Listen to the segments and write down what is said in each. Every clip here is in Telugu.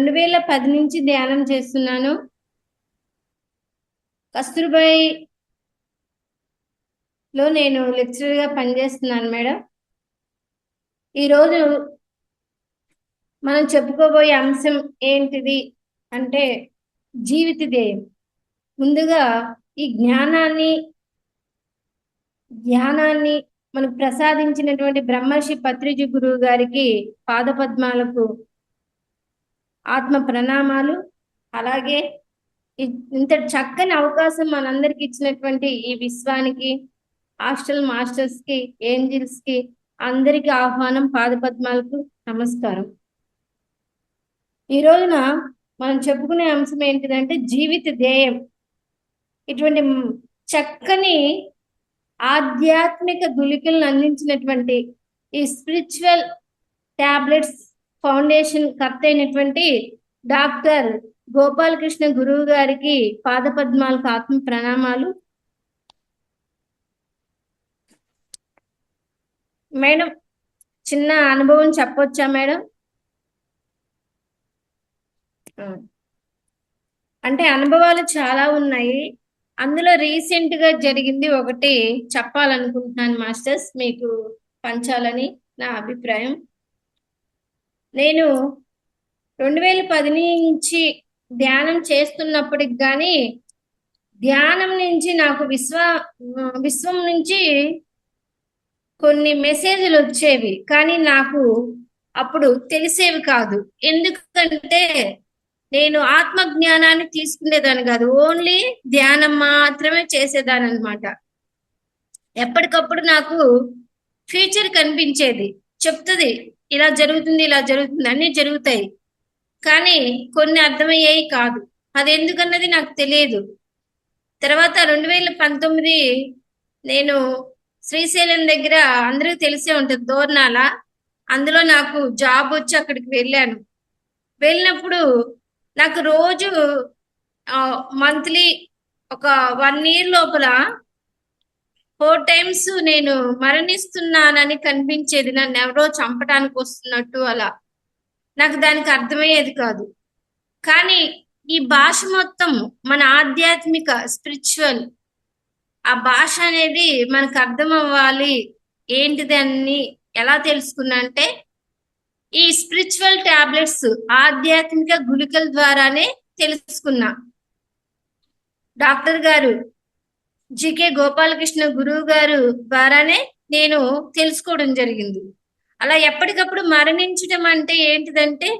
2010 నుంచి ధ్యానం చేస్తున్నాను. కస్తూర్బాయి లో నేను లెక్చరర్ గా పనిచేస్తున్నాను మేడం. ఈరోజు మనం చెప్పుకోబోయే అంశం ఏంటిది అంటే జీవిత ధ్యేయం. ముందుగా ఈ జ్ఞానాన్ని మనకు ప్రసాదించినటువంటి బ్రహ్మర్షి పత్రిజి గురువు గారికి పాదపద్మాలకు ఆత్మ ప్రణామాలు. అలాగే ఇంత చక్కని అవకాశం మనందరికి ఇచ్చినటువంటి ఈ విశ్వానికి, హాస్టల్ మాస్టర్స్ కి, ఏంజిల్స్ కి అందరికి ఆహ్వానం, పాదపద్మాలకు నమస్కారం. ఈ రోజున మనం చెప్పుకునే అంశం ఏంటిదంటే జీవిత ధ్యేయం. ఇటువంటి చక్కని ఆధ్యాత్మిక గుళికలను అందించినటువంటి ఈ స్పిరిచువల్ టాబ్లెట్స్ ఫౌండేషన్ కర్త అయినటువంటి డాక్టర్ గోపాలకృష్ణ గురువు గారికి పాదపద్మాలకు ఆత్మ ప్రణామాలు. మేడం, చిన్న అనుభవం చెప్పొచ్చా మేడం? అంటే అనుభవాలు చాలా ఉన్నాయి. అందులో రీసెంట్ గా జరిగింది ఒకటి చెప్పాలనుకుంటున్నాను మాస్టర్స్, మీకు పంచాలని నా అభిప్రాయం. నేను 2010 నుంచి ధ్యానం చేస్తున్నప్పటికి కానీ ధ్యానం నుంచి నాకు విశ్వం నుంచి కొన్ని మెసేజ్లు వచ్చేవి, కానీ నాకు అప్పుడు తెలిసేవి కాదు. ఎందుకంటే నేను ఆత్మ జ్ఞానాన్ని తీసుకునేదాన్ని కాదు, ఓన్లీ ధ్యానం మాత్రమే చేసేదాన్ని అనమాట. ఎప్పటికప్పుడు నాకు ఫ్యూచర్ కనిపించేది, చెప్తుంది ఇలా జరుగుతుంది, ఇలా జరుగుతుంది, అన్ని జరుగుతాయి, కానీ కొన్ని అర్థమయ్యాయి కాదు. అది ఎందుకన్నది నాకు తెలియదు. తర్వాత 2019 నేను శ్రీశైలం దగ్గర అందరికీ తెలిసే ఉంటుంది, దోర్నాల, అందులో నాకు జాబ్ వచ్చి అక్కడికి వెళ్ళాను. వెళ్ళినప్పుడు నాకు రోజు మంత్లీ ఒక 1 year లోపల 4 times నేను మరణిస్తున్నానని కనిపించేది, నన్ను ఎవరో చంపడానికి వస్తున్నట్టు. అలా నాకు దానికి అర్థమయ్యేది కాదు. కానీ ఈ భాష మొత్తం మన ఆధ్యాత్మిక స్పిరిచువల్ ఆ భాష అనేది మనకు అర్థం అవ్వాలి. ఏంటిది అని ఎలా తెలుసుకున్నా అంటే ఈ స్పిరిచువల్ టాబ్లెట్స్, ఆధ్యాత్మిక గుళికల ద్వారానే తెలుసుకున్నా. డాక్టర్ గారు జికే గోపాలకృష్ణ గురువు గారు ద్వారానే నేను తెలుసుకోవడం జరిగింది. అలా ఎప్పటికప్పుడు మరణించడం అంటే ఏంటిదంటే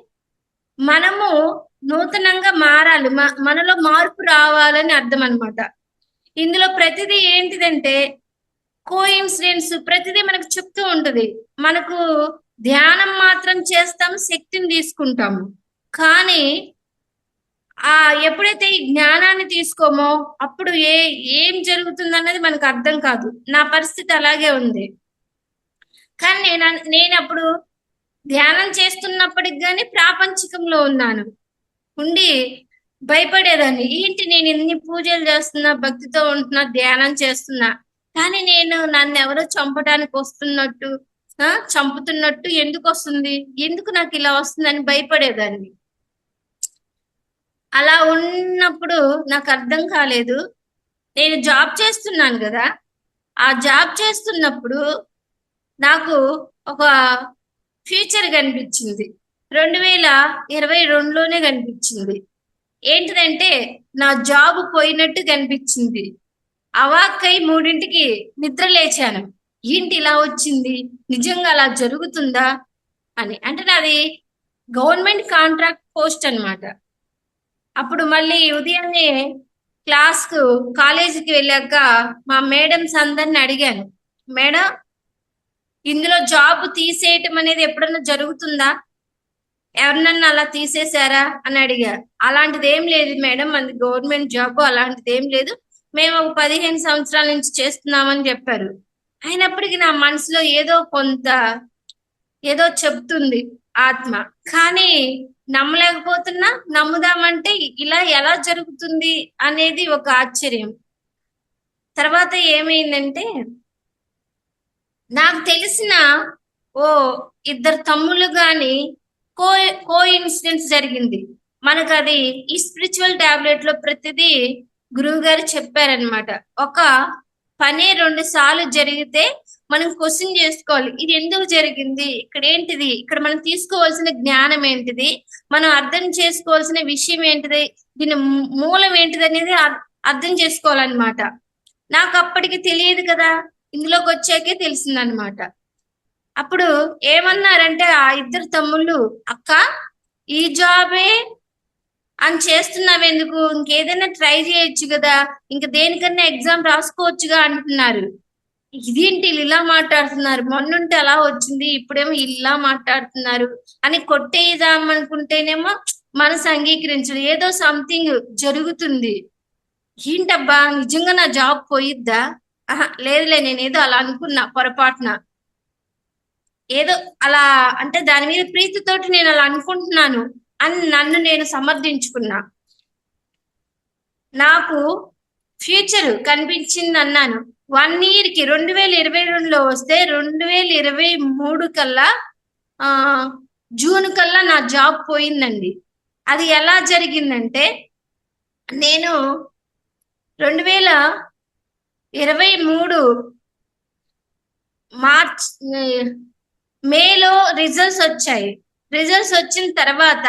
మనము నూతనంగా మారాలి, మనలో మార్పు రావాలని అర్థం అనమాట. ఇందులో ప్రతిదీ ఏంటిదంటే కోఇన్సిడెన్స్, ప్రతిదీ మనకు చెప్తూ ఉంటది. మనకు ధ్యానం మాత్రం చేస్తాము, శక్తిని తీసుకుంటాము, కానీ ఎప్పుడైతే ఈ జ్ఞానాన్ని తీసుకోమో అప్పుడు ఏం జరుగుతుంది అన్నది మనకు అర్థం కాదు. నా పరిస్థితి అలాగే ఉంది. కానీ నేను అప్పుడు ధ్యానం చేస్తున్నప్పటికి కానీ ప్రాపంచికంలో ఉన్నాను. ఉండి భయపడేదాన్ని, ఏంటి నేను ఎన్ని పూజలు చేస్తున్నా, భక్తితో ఉంటున్నా, ధ్యానం చేస్తున్నా, కానీ నన్ను ఎవరో చంపడానికి వస్తున్నట్టు, చంపుతున్నట్టు ఎందుకు వస్తుంది, ఎందుకు నాకు ఇలా వస్తుందని భయపడేదాన్ని. అలా ఉన్నప్పుడు నాకు అర్థం కాలేదు. నేను జాబ్ చేస్తున్నాను కదా, ఆ జాబ్ చేస్తున్నప్పుడు నాకు ఒక ఫ్యూచర్ కనిపించింది. 2022లోనే కనిపించింది. ఏంటిదంటే నా జాబ్ పోయినట్టు కనిపించింది. అవాక్కై 3ంటికి నిద్ర లేచాను. ఏంటి ఇలా వచ్చింది, నిజంగా అలా జరుగుతుందా అని. అంటే నాది గవర్నమెంట్ కాంట్రాక్ట్ పోస్ట్ అనమాట. అప్పుడు మళ్ళీ ఉదయాన్నే కాలేజీకి వెళ్ళాక మా మేడమ్స్ అందరిని అడిగాను, మేడం ఇందులో జాబ్ తీసేయటం అనేది ఎప్పుడన్నా జరుగుతుందా, ఎవరినన్నా అలా తీసేశారా అని అడిగారు. అలాంటిది ఏం లేదు మేడం, అది గవర్నమెంట్ జాబ్, అలాంటిది ఏం లేదు, మేము ఒక 15 సంవత్సరాల నుంచి చేస్తున్నామని చెప్పారు. అయినప్పటికీ నా మనసులో ఏదో చెప్తుంది ఆత్మ, కానీ నమ్మలేకపోతున్నా. నమ్ముదామంటే ఇలా ఎలా జరుగుతుంది అనేది ఒక ఆశ్చర్యం. తర్వాత ఏమైందంటే నాకు తెలిసిన 2 తమ్ముళ్ళు గాని కో కో ఇన్సిడెన్స్ జరిగింది. మనకు అది ఈ స్పిరిచువల్ టాబ్లెట్ లో ప్రతిదీ గురువు గారు చెప్పారనమాట. ఒక పని 2 సార్లు జరిగితే మనం క్వశ్చన్ చేసుకోవాలి, ఇది ఎందుకు జరిగింది, ఇక్కడ ఏంటిది, ఇక్కడ మనం తీసుకోవాల్సిన జ్ఞానం ఏంటిది, మనం అర్థం చేసుకోవాల్సిన విషయం ఏంటిది, దీని మూలం ఏంటిది అనేది అర్థం చేసుకోవాలన్నమాట. నాకు అప్పటికి తెలియదు కదా, ఇందులోకి వచ్చాకే తెలిసిందనమాట. అప్పుడు ఏమన్నారంటే ఆ ఇద్దరు తమ్ముళ్ళు, అక్క ఈ జాబే అని చేస్తున్నావెందుకు, ఇంకేదైనా ట్రై చేయొచ్చు కదా, ఇంక దేనికన్నా ఎగ్జామ్ రాసుకోవచ్చుగా అంటున్నారు. ఇదేంటి ఇలా మాట్లాడుతున్నారు, మొన్నుంటే అలా వచ్చింది, ఇప్పుడేమో ఇలా మాట్లాడుతున్నారు అని కొట్టేద్దాం అనుకుంటేనేమో మనసు అంగీకరించదు, ఏదో సంథింగ్ జరుగుతుంది. ఏంటబ్బా నిజంగా నా జాబ్ పోయిద్దా, లేదులే నేనేదో అలా అనుకున్నా పొరపాటున, ఏదో అలా అంటే దాని మీద ప్రీతితోటి నేను అలా అనుకుంటున్నాను అని నన్ను నేను సమర్థించుకున్నా. నాకు ఫ్యూచర్ కనిపించింది అన్నాను. 1 year కి 2022లో వస్తే 2023 కల్లా జూన్ కల్లా నా జాబ్ పోయిందండి. అది ఎలా జరిగిందంటే, నేను 2023 మార్చ్ మేలో రిజల్ట్స్ వచ్చాయి. రిజల్ట్స్ వచ్చిన తర్వాత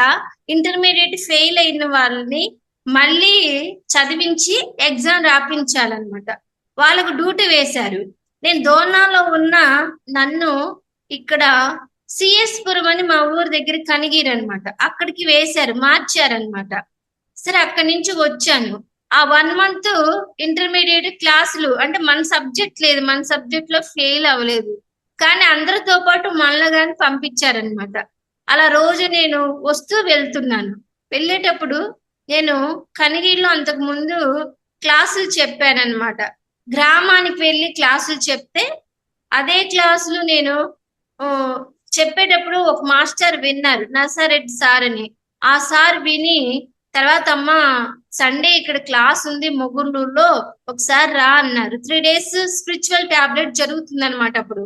ఇంటర్మీడియట్ ఫెయిల్ అయిన వాళ్ళని మళ్ళీ చదివించి ఎగ్జామ్ రాపించాలన్నమాట. వాళ్ళకు డ్యూటీ వేశారు. నేను దోర్నాలో ఉన్న నన్ను ఇక్కడ సిఎస్ పురం అని మా ఊరు దగ్గర కనిగిరి అనమాట, అక్కడికి వేశారు, మార్చారనమాట. సరే అక్కడి నుంచి వచ్చాను. ఆ 1 month ఇంటర్మీడియట్ క్లాసులు అంటే మన సబ్జెక్ట్ లేదు, మన సబ్జెక్ట్ లో ఫెయిల్ అవ్వలేదు, కానీ అందరితో పాటు మనల్ని కానీ పంపించారనమాట. అలా రోజు నేను వస్తూ వెళ్తున్నాను. వెళ్ళేటప్పుడు నేను కనిగిరిలో అంతకు ముందు క్లాసులు చెప్పానన్నమాట. గ్రామానికి వెళ్ళి క్లాసులు చెప్తే అదే క్లాసులు నేను చెప్పేటప్పుడు ఒక మాస్టర్ విన్నారు, నర్సారెడ్డి సార్ అని. ఆ సార్ విని తర్వాత అమ్మ సండే ఇక్కడ క్లాస్ ఉంది మొగుళ్ళూరులో, ఒకసారి రా అన్నారు. 3 days స్పిరిచువల్ టాబ్లెట్ జరుగుతుంది అనమాట. అప్పుడు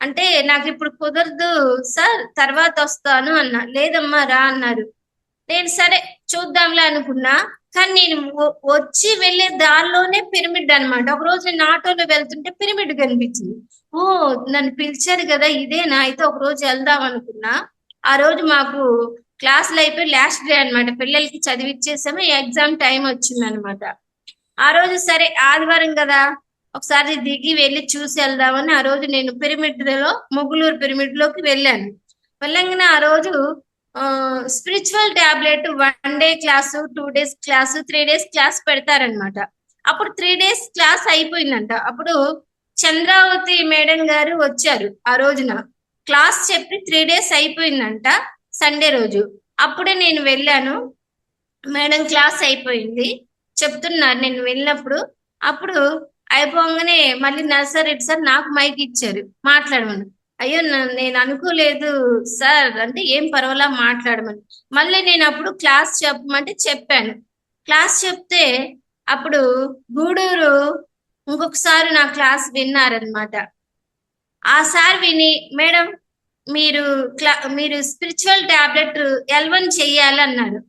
అంటే నాకు ఇప్పుడు కుదరదు సార్, తర్వాత వస్తాను అన్నా. లేదమ్మా రా అన్నారు. నేను సరే చూద్దాంలే అనుకున్నా. కానీ నేను వచ్చి వెళ్ళే దారిలోనే పిరమిడ్ అనమాట. ఒక రోజు నేను ఆటోలో వెళ్తుంటే పిరమిడ్ కనిపించింది. ఓ నన్ను పిలిచారు కదా ఇదేనా, అయితే ఒక రోజు వెళ్దాం అనుకున్నా. ఆ రోజు మాకు క్లాసులు అయిపోయి లాస్ట్ డే అనమాట, పిల్లలకి చదివిచ్చేసాము, ఎగ్జామ్ టైం వచ్చింది అనమాట. ఆ రోజు సరే ఆదివారం కదా ఒకసారి దిగి వెళ్ళి చూసి వెళ్దామని ఆ రోజు నేను పిరమిడ్ లో మొగులూరు పిరమిడ్ లోకి వెళ్ళాను. వెళ్ళంగానే ఆ రోజు spiritual tablet 1 day class, 2 days class, 3 days class పెడతారనమాట. అప్పుడు 3 days క్లాస్ అయిపోయిందంట. అప్పుడు చంద్రావతి మేడం గారు వచ్చారు. ఆ రోజున క్లాస్ చెప్పి 3 days అయిపోయిందంట, సండే రోజు. అప్పుడే నేను వెళ్ళాను. మేడం క్లాస్ అయిపోయింది చెప్తున్నారు నేను వెళ్ళినప్పుడు. అప్పుడు అయిపోగానే మళ్ళీ నర్సారెడ్డి సార్ నాకు మైక్ ఇచ్చారు, మాట్లాడమని. అయ్యో నేను అనుకోలేదు సార్ అంటే, ఏం పర్వాలా మాట్లాడమని. మళ్ళీ నేను అప్పుడు క్లాస్ చెప్పమంటే చెప్పాను. క్లాస్ చెప్తే అప్పుడు గూడూరు ఇంకొకసారి నా క్లాస్ విన్నారనమాట. ఆ సార్ విని, మేడం మీరు స్పిరిచువల్ టాబ్లెట్ L1 చెయ్యాలన్నారు.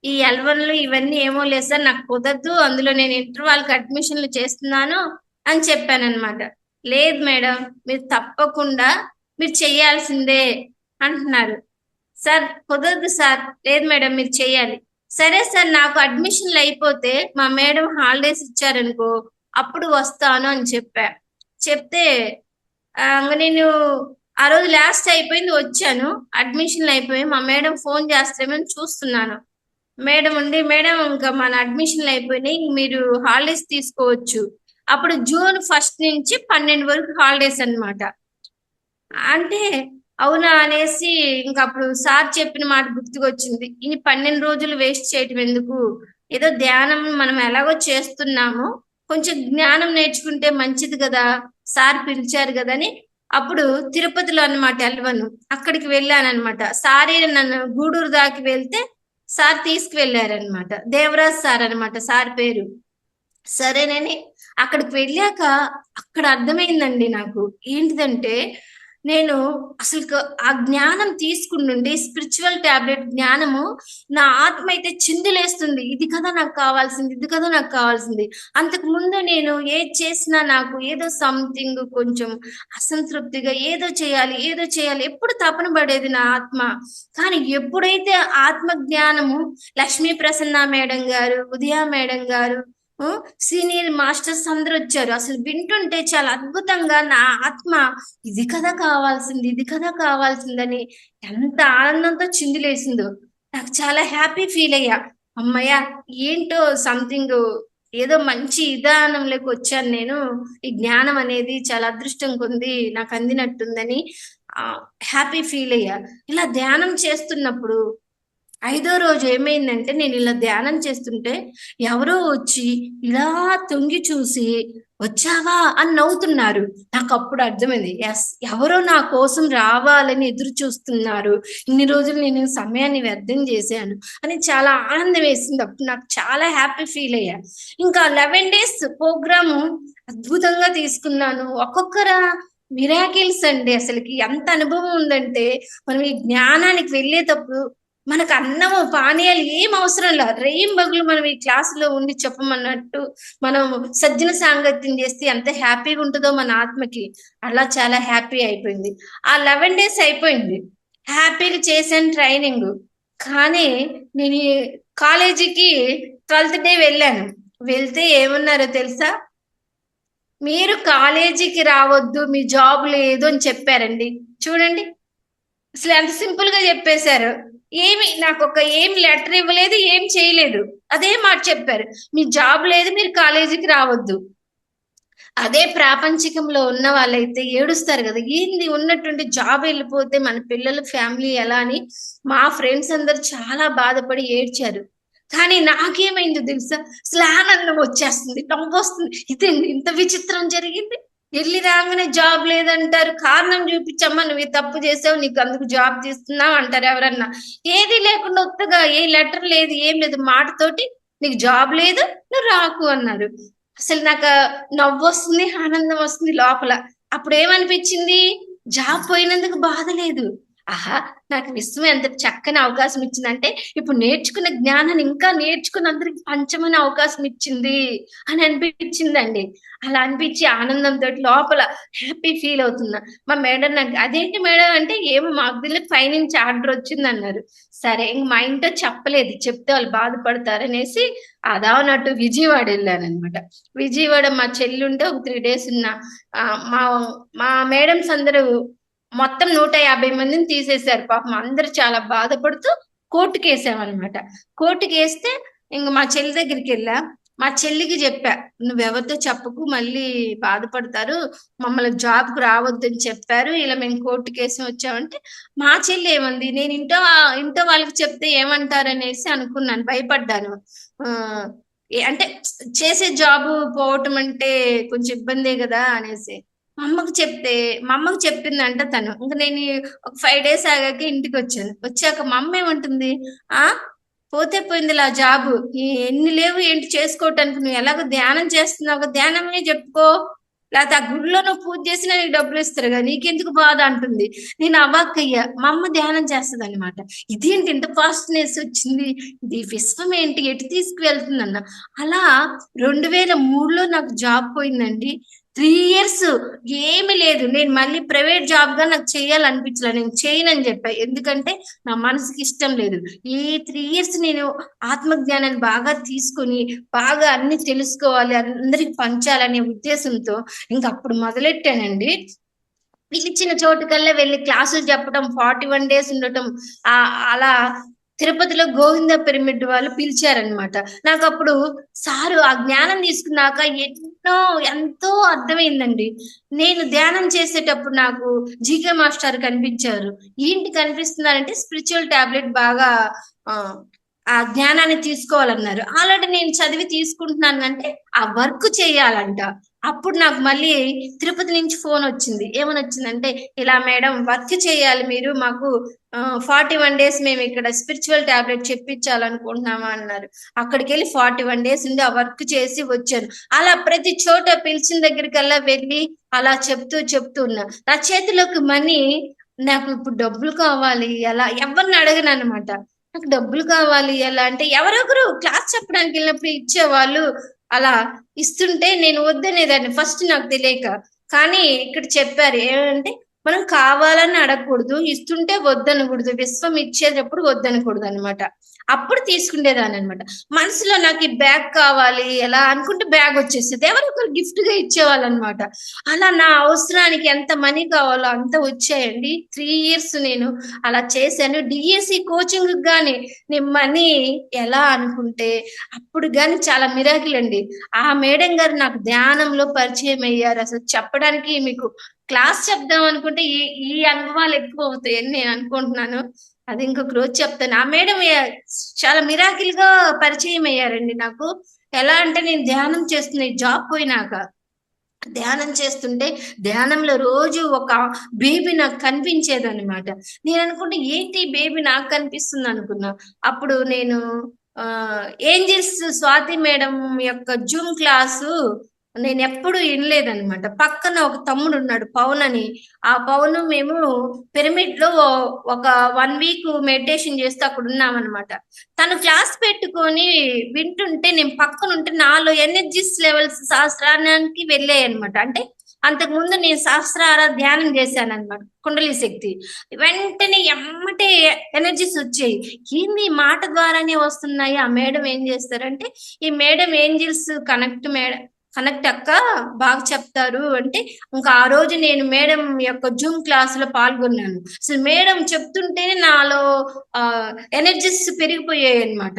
ఈ L1లు ఇవన్నీ ఏమో లేదు సార్, నాకు కుదరదు, అందులో నేను ఇంటర్ వాళ్ళకి అడ్మిషన్లు చేస్తున్నాను అని చెప్పానమాట. లేదు మేడం మీరు తప్పకుండా మీరు చెయ్యాల్సిందే అంటున్నారు. సార్ కుదరదు సార్. లేదు మేడం మీరు చెయ్యాలి. సరే సార్ నాకు అడ్మిషన్లు అయిపోతే మా మేడం హాలిడేస్ ఇచ్చారనుకో అప్పుడు వస్తాను అని చెప్తే నేను ఆ రోజు లాస్ట్ అయిపోయింది, వచ్చాను. అడ్మిషన్లు అయిపోయి మా మేడం ఫోన్ చేస్తామని చూస్తున్నాను. మేడం ఉండి, మేడం ఇంకా మన అడ్మిషన్లు అయిపోయినాయి, మీరు హాలిడేస్ తీసుకోవచ్చు. అప్పుడు జూన్ 1 నుంచి 12 వరకు హాలిడేస్ అనమాట. అంటే అవునా అనేసి ఇంకా అప్పుడు సార్ చెప్పిన మాట గుర్తుకొచ్చింది. ఇని 12 రోజులు వేస్ట్ చేయటం ఎందుకు, ఏదో ధ్యానం మనం ఎలాగో చేస్తున్నాము, కొంచెం జ్ఞానం నేర్చుకుంటే మంచిది కదా, సార్ పిలిచారు కదా అని అప్పుడు తిరుపతిలో అనమాట L1 అక్కడికి వెళ్ళానమాట. సారే నన్ను గూడూరు దాకి వెళ్తే సార్ తీసుకువెళ్ళారనమాట. దేవరాజ్ సార్ అనమాట సార్ పేరు. సరేనని అక్కడికి వెళ్ళాక అక్కడ అర్థమైందండి నాకు. ఏంటిదంటే నేను అసలు ఆ జ్ఞానం తీసుకుంటుండి స్పిరిచువల్ టాబ్లెట్ జ్ఞానము నా ఆత్మ అయితే చిందులేస్తుంది. ఇది కదా నాకు కావాల్సింది, ఇది కదా నాకు కావాల్సింది. అంతకు ముందు నేను ఏది చేసినా నాకు ఏదో సంథింగ్ కొంచెం అసంతృప్తిగా ఏదో చేయాలి, ఏదో చేయాలి ఎప్పుడు తపన పడేది నా ఆత్మ. కానీ ఎప్పుడైతే ఆత్మ జ్ఞానము లక్ష్మీ ప్రసన్న మేడం గారు, ఉదయ మేడం గారు, సీనియర్ మాస్టర్స్ అందరూ వచ్చారు. అసలు వింటుంటే చాలా అద్భుతంగా నా ఆత్మ ఇది కదా కావాల్సింది, ఇది కదా కావాల్సిందని ఎంత ఆనందంతో చిందులేసిందో. నాకు చాలా హ్యాపీ ఫీల్ అయ్యా. అమ్మయ్య, ఏంటో సంథింగ్ ఏదో మంచి విధానంలోకి వచ్చాను నేను. ఈ జ్ఞానం అనేది చాలా అదృష్టం కొంది నాకు అందినట్టుందని హ్యాపీ ఫీల్ అయ్యా. ఇలా ధ్యానం చేస్తున్నప్పుడు 5వ రోజు ఏమైందంటే, నేను ఇలా ధ్యానం చేస్తుంటే ఎవరో వచ్చి ఇలా తొంగి చూసి వచ్చావా అని నవ్వుతున్నారు. నాకు అప్పుడు అర్థమైంది, ఎస్, ఎవరో నా కోసం రావాలని ఎదురు చూస్తున్నారు. ఇన్ని రోజులు నేను సమయాన్ని వ్యర్థం చేశాను అని చాలా ఆనందం వేసింది. అప్పుడు నాకు చాలా హ్యాపీ ఫీల్ అయ్యా. ఇంకా 11 days ప్రోగ్రాము అద్భుతంగా తీసుకున్నాను. ఒక్కొక్కర మిరాకిల్స్ అండి. అసలుకి ఎంత అనుభవం ఉందంటే, మనం ఈ జ్ఞానానికి వెళ్ళేటప్పుడు మనకు అన్నము పానీయాలు ఏం అవసరం లేదు. రేయింబగలు మనం ఈ క్లాసులో ఉండి చెప్పమన్నట్టు మనం సజ్జన సాంగత్యం చేస్తే ఎంత హ్యాపీగా ఉంటుందో మన ఆత్మకి, అలా చాలా హ్యాపీ అయిపోయింది. ఆ 11 days అయిపోయింది, హ్యాపీగా చేశాను ట్రైనింగ్. కానీ నేను కాలేజీకి 12th day వెళ్ళాను. వెళ్తే ఏమన్నారో తెలుసా? మీరు కాలేజీకి రావద్దు, మీ జాబ్ లేదు అని చెప్పారండి. చూడండి, అసలు ఎంత సింపుల్ గా చెప్పేశారు. నాకు ఏం లెటర్ ఇవ్వలేదు, ఏం చేయలేదు, అదే మాట చెప్పారు. మీ జాబ్ లేదు, మీరు కాలేజీకి రావద్దు. అదే ప్రాపంచికంలో ఉన్న వాళ్ళైతే ఏడుస్తారు కదా, ఏంది ఉన్నటువంటి జాబ్ వెళ్ళిపోతే మన పిల్లల ఫ్యామిలీ ఎలా అని. మా ఫ్రెండ్స్ అందరు చాలా బాధపడి ఏడ్చారు. కానీ నాకేమైందో తెలుసా, అసలు ఆనందం వచ్చేస్తుంది, నవ్వు వస్తుంది. ఇదండి ఇంత విచిత్రం జరిగింది. వెళ్ళి రాగానే జాబ్ లేదంటారు, కారణం చూపించమ్మా, నువ్వు తప్పు చేసావు, నీకు అందుకు జాబ్ తీస్తున్నావు అంటారు ఎవరన్నా. ఏది లేకుండా ఉత్తగా ఏ లెటర్ లేదు, ఏం లేదు, మాటతోటి నీకు జాబ్ లేదు, నువ్వు రాకు అన్నారు. అసలు నాకు నవ్వు వస్తుంది, ఆనందం వస్తుంది లోపల. అప్పుడు ఏమనిపించింది, జాబ్ పోయినందుకు బాధ లేదు. ఆహా, నాకు విశ్వం ఎంత చక్కని అవకాశం ఇచ్చిందంటే, ఇప్పుడు నేర్చుకున్న జ్ఞానాన్ని ఇంకా నేర్చుకుని అందరికి పంచమని అవకాశం ఇచ్చింది అని అనిపించిందండి. అలా అనిపించి ఆనందంతో లోపల హ్యాపీ ఫీల్ అవుతున్నా. మా మేడం నాకు, అదేంటి మేడం అంటే, ఏమో మాకు తెలియదు, పైనుంచి ఆర్డర్ వచ్చింది అన్నారు. సరే, ఇంక మా ఇంట్లో చెప్పలేదు, చెప్తే వాళ్ళు బాధపడతారనేసి అదావనట్టు విజయవాడ వెళ్ళానమాట. విజయవాడ మా చెల్లి ఉంటే ఒక 3 days ఉన్నా. మా మా మేడమ్స్ అందరూ మొత్తం 150 మందిని తీసేశారు. పాపం అందరు చాలా బాధపడుతూ కోర్టుకి వేసామన్నమాట. కోర్టుకి వేస్తే ఇంక మా చెల్లి దగ్గరికి వెళ్ళా. మా చెల్లికి చెప్పా, నువ్వెవరితో చెప్పకు, మళ్ళీ బాధపడతారు, మమ్మల్ని జాబ్కు రావద్దని చెప్పారు, ఇలా మేము కోర్టు కేసు వచ్చామంటే. మా చెల్లి ఏమంది, నేను ఇంట్లో వాళ్ళకి చెప్తే ఏమంటారనేసి అనుకున్నాను, భయపడ్డాను. అంటే చేసే జాబు పోవటం అంటే కొంచెం ఇబ్బందే కదా అనేసి మా అమ్మకు చెప్పిందంట తను. ఇంక నేను ఒక 5 days ఆగాక ఇంటికి వచ్చాను. వచ్చాక మా అమ్మ ఏమంటుంది, ఆ పోతే పోయిందిలా జాబు, ఎన్ని లేవు ఏంటి చేసుకోవటానికి, నువ్వు ఎలాగో ధ్యానం చేస్తున్నావు, ధ్యానమే చెప్పుకో, లేకపోతే ఆ గుడిలో నువ్వు పూజ చేసినా నీకు డబ్బులు ఇస్తారు కదా, నీకెందుకు బాధ అంటుంది. నేను అవాక్కయ్యా. మా అమ్మ ధ్యానం చేస్తుంది అనమాట. ఇదేంటి ఇంత ఫాస్ట్నెస్ వచ్చింది, ఇది విశ్వం ఏంటి, ఎటు తీసుకువెళ్తుందన్న. అలా 2003లో నాకు జాబ్ పోయిందండి. 3 years ఏమి లేదు. నేను మళ్ళీ ప్రైవేట్ జాబ్ గా నాకు చేయాలనిపించలే, నేను చేయనని చెప్పా. ఎందుకంటే నా మనసుకి ఇష్టం లేదు. ఈ 3 years నేను ఆత్మజ్ఞానాన్ని బాగా తీసుకొని బాగా అన్ని తెలుసుకోవాలి, అందరికి పంచాలనే ఉద్దేశంతో ఇంక అప్పుడు మొదలెట్టానండి. పిలిచిన చోటుకల్లా వెళ్ళి క్లాసులు చెప్పడం, 41 days ఉండటం. అలా తిరుపతిలో గోవింద పిరమిడ్ వాళ్ళు పిలిచారనమాట. నాకు అప్పుడు సారు ఆ జ్ఞానం తీసుకున్నాక ఎంతో అర్థమైందండి. నేను ధ్యానం చేసేటప్పుడు నాకు జీకే మాస్టర్ కనిపించారు. ఏంటి కనిపిస్తున్నారంటే, స్పిరిచువల్ టాబ్లెట్ బాగా ఆ జ్ఞానాన్ని తీసుకోవాలన్నారు. ఆల్రెడీ నేను చదివి తీసుకుంటున్నాను అంటే ఆ వర్క్ చేయాలంట. అప్పుడు నాకు మళ్ళీ తిరుపతి నుంచి ఫోన్ వచ్చింది. ఏమని వచ్చిందంటే, ఇలా మేడం వర్క్ చేయాలి మీరు మాకు 41 డేస్ మేము ఇక్కడ స్పిరిచువల్ టాబ్లెట్ చెప్పించాలనుకుంటున్నామా అన్నారు. అక్కడికి వెళ్ళి 41 డేస్ ఉండి ఆ వర్క్ చేసి వచ్చాను. అలా ప్రతి చోట పిలిచిన దగ్గరికల్లా వెళ్ళి అలా చెప్తూ ఉన్నా. నా చేతిలోకి మనీ, నాకు ఇప్పుడు డబ్బులు కావాలి ఎలా, ఎవరిని అడగను అనమాట. నాకు డబ్బులు కావాలి ఎలా అంటే, ఎవరొకరు క్లాస్ చెప్పడానికి వెళ్ళినప్పుడు ఇచ్చేవాళ్ళు, అలా ఇస్తుంటే నేను వద్దనేదాన్ని ఫస్ట్ నాకు తెలియక. కానీ ఇక్కడ చెప్పారు ఏమంటే, మనం కావాలని అడగకూడదు, ఇస్తుంటే వద్దనకూడదు, విశ్వం ఇచ్చేటప్పుడు వద్దనకూడదు అనమాట. అప్పుడు తీసుకునేదాన్ని అనమాట. మనసులో నాకు ఈ బ్యాగ్ కావాలి ఎలా అనుకుంటే బ్యాగ్ వచ్చేసేది, ఎవరో ఒకరు గిఫ్ట్ గా ఇచ్చేవాళ్ళు అనమాట. అలా నా అవసరానికి ఎంత మనీ కావాలో అంత వచ్చాయండి. 3 years నేను అలా చేశాను. డిఎస్సి కోచింగ్ గాని నేను మనీ ఎలా అనుకుంటే అప్పుడు గాని చాలా మిరాకిల్ అండి. ఆ మేడం గారు నాకు ధ్యానంలో పరిచయం అయ్యారు. అసలు చెప్పడానికి మీకు క్లాస్ చెప్దాం అనుకుంటే ఈ ఈ అనుభవాలు ఎక్కువ అవుతాయని నేను అనుకుంటున్నాను. అది ఇంకొక రోజు చెప్తాను. ఆ మేడం చాలా మిరాకిల్ గా పరిచయం అయ్యారండి నాకు. ఎలా అంటే, నేను ధ్యానం చేస్తున్న ఈ జాబ్ పోయినాక ధ్యానం చేస్తుంటే ధ్యానంలో రోజు ఒక బేబీ నాకు కనిపించేది అనమాట. నేను అనుకుంటే ఏంటి బేబీ నాకు కనిపిస్తుంది అనుకున్నా. అప్పుడు నేను ఆ ఏంజిల్స్ స్వాతి మేడం యొక్క జూమ్ క్లాసు నేను ఎప్పుడు వినలేదనమాట. పక్కన ఒక తమ్ముడు ఉన్నాడు పవన్ అని. ఆ పవన్ మేము పిరమిడ్ లో ఒక 1 week మెడిటేషన్ చేస్తూ అక్కడ ఉన్నామన్నమాట. తను క్లాస్ పెట్టుకొని వింటుంటే నేను పక్కన ఉంటే నాలో ఎనర్జీస్ లెవెల్స్ సహస్రానికి వెళ్ళాయి అనమాట. అంటే అంతకు ముందు నేను సహస్రార ధ్యానం చేశాను అనమాట, కుండలి శక్తి. వెంటనే ఎమ్మటే ఎనర్జీస్ వచ్చాయి. ఏంది మాట ద్వారానే వస్తున్నాయి. ఆ మేడం ఏం చేస్తారంటే, ఈ మేడం ఏంజిల్స్ కనెక్ట్ అక్క బాగా చెప్తారు అంటే, ఇంకా ఆ రోజు నేను మేడం యొక్క జూమ్ క్లాస్ లో పాల్గొన్నాను. అసలు మేడం చెప్తుంటేనే నాలో ఎనర్జీస్ పెరిగిపోయాయి అనమాట.